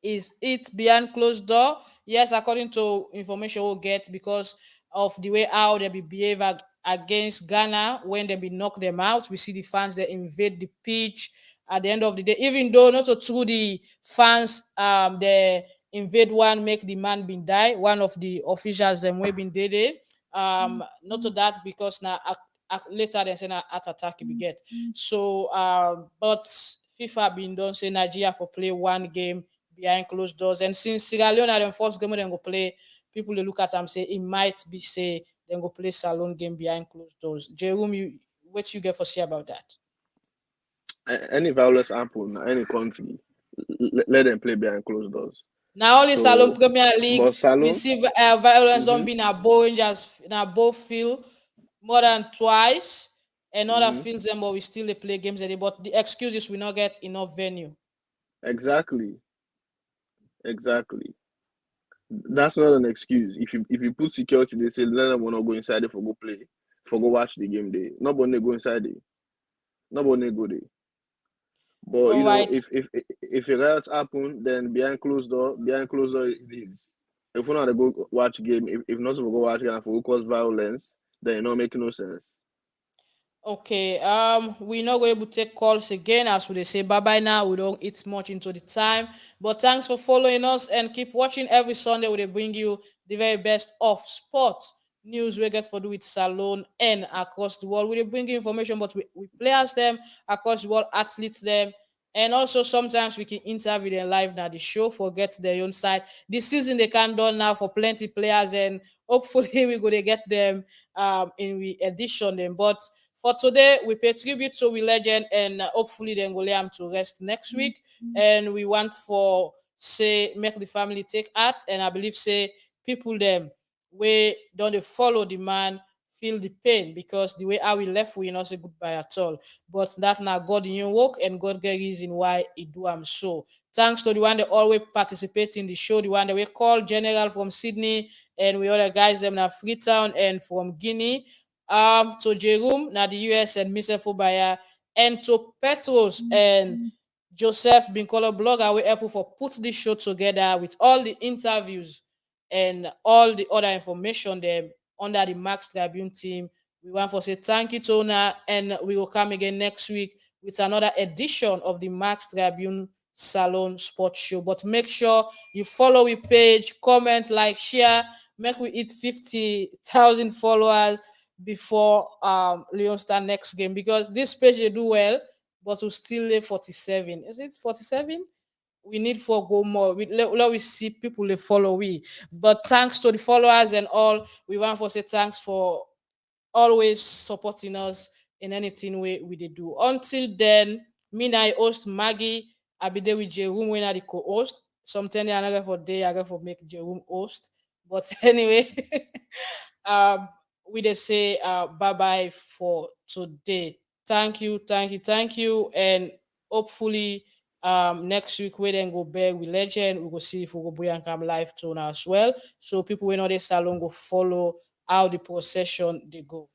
Is it behind closed door? Yes, according to information we'll get, because of the way how they be behave against Ghana when they be knock them out. We see the fans they invade the pitch at the end of the day, even though not so through the fans, they invade one, make the man been die. One of the officials them we been dead. Not to that because now later they say na heart attack we get. So but FIFA been done say Nigeria for play one game behind closed doors. And since Sierra Leone are the first game then go play, people they look at them say it might be say then go play Salone game behind closed doors. Jerome, what you get for say about that? Any violence happen in any country, let them play behind closed doors. Now only So, Salone Premier League but we Salone, see violence don't be in a boring just in a both field more than twice. And other fields them, but we still they play games at it. But the excuse is we not get enough venue. exactly. That's not an excuse. If you put security, they say let them not go inside there for go play, for go watch the game day. Nobody go inside there. Nobody go there. But All right. if a riot happen, then behind closed door it is. If we not go watch game, if not to go watch game for cause violence, then it not make no sense. Okay, we not going to take calls again as we say bye bye now. We don't eat much into the time, but thanks for following us and keep watching every Sunday. We bring you the very best of sport news we get for do with Salone and across the world. We bring you information, but we players them across the world, athletes them, and also sometimes we can interview them live now. The show forget their own side. This season they can done now for plenty players, and hopefully we go to get them in we edition them, but. For today, we pay tribute to we legend, and hopefully then go lay am to rest next week. And we want for say make the family take heart, and I believe say people them we don't they follow the man feel the pain because the way how we left we not say goodbye at all. But that now God in your work and God get reason why he do am so. Thanks to the one that always participate in the show, the one that we call General from Sydney, and we other guys them now Freetown and from Guinea. To Jerome, now the US and Mr. Fubaya, and to Petros and Joseph Binkola blogger, we help for put this show together with all the interviews and all the other information there under the Max Tribune team. We want to say thank you, Tona, and we will come again next week with another edition of the Max Tribune Salone Sports Show. But make sure you follow we page, comment, like, share, make we hit 50,000 followers before Leon start next game because this page they do well, but we still lay 47. Is it 47? We need for go more. Let we see people they follow we. But thanks to the followers and all, we want to say thanks for always supporting us in anything we they do. Until then, me and I host Maggie. I'll be there with Jerome when I the co-host. Sometimes I never for day, I got for make Jerome host. But anyway, we just say bye bye for today. Thank you, and hopefully next week we then go back with legend. We go see if we go bring and come live tone as well. So people we know this salon go follow how the procession they go.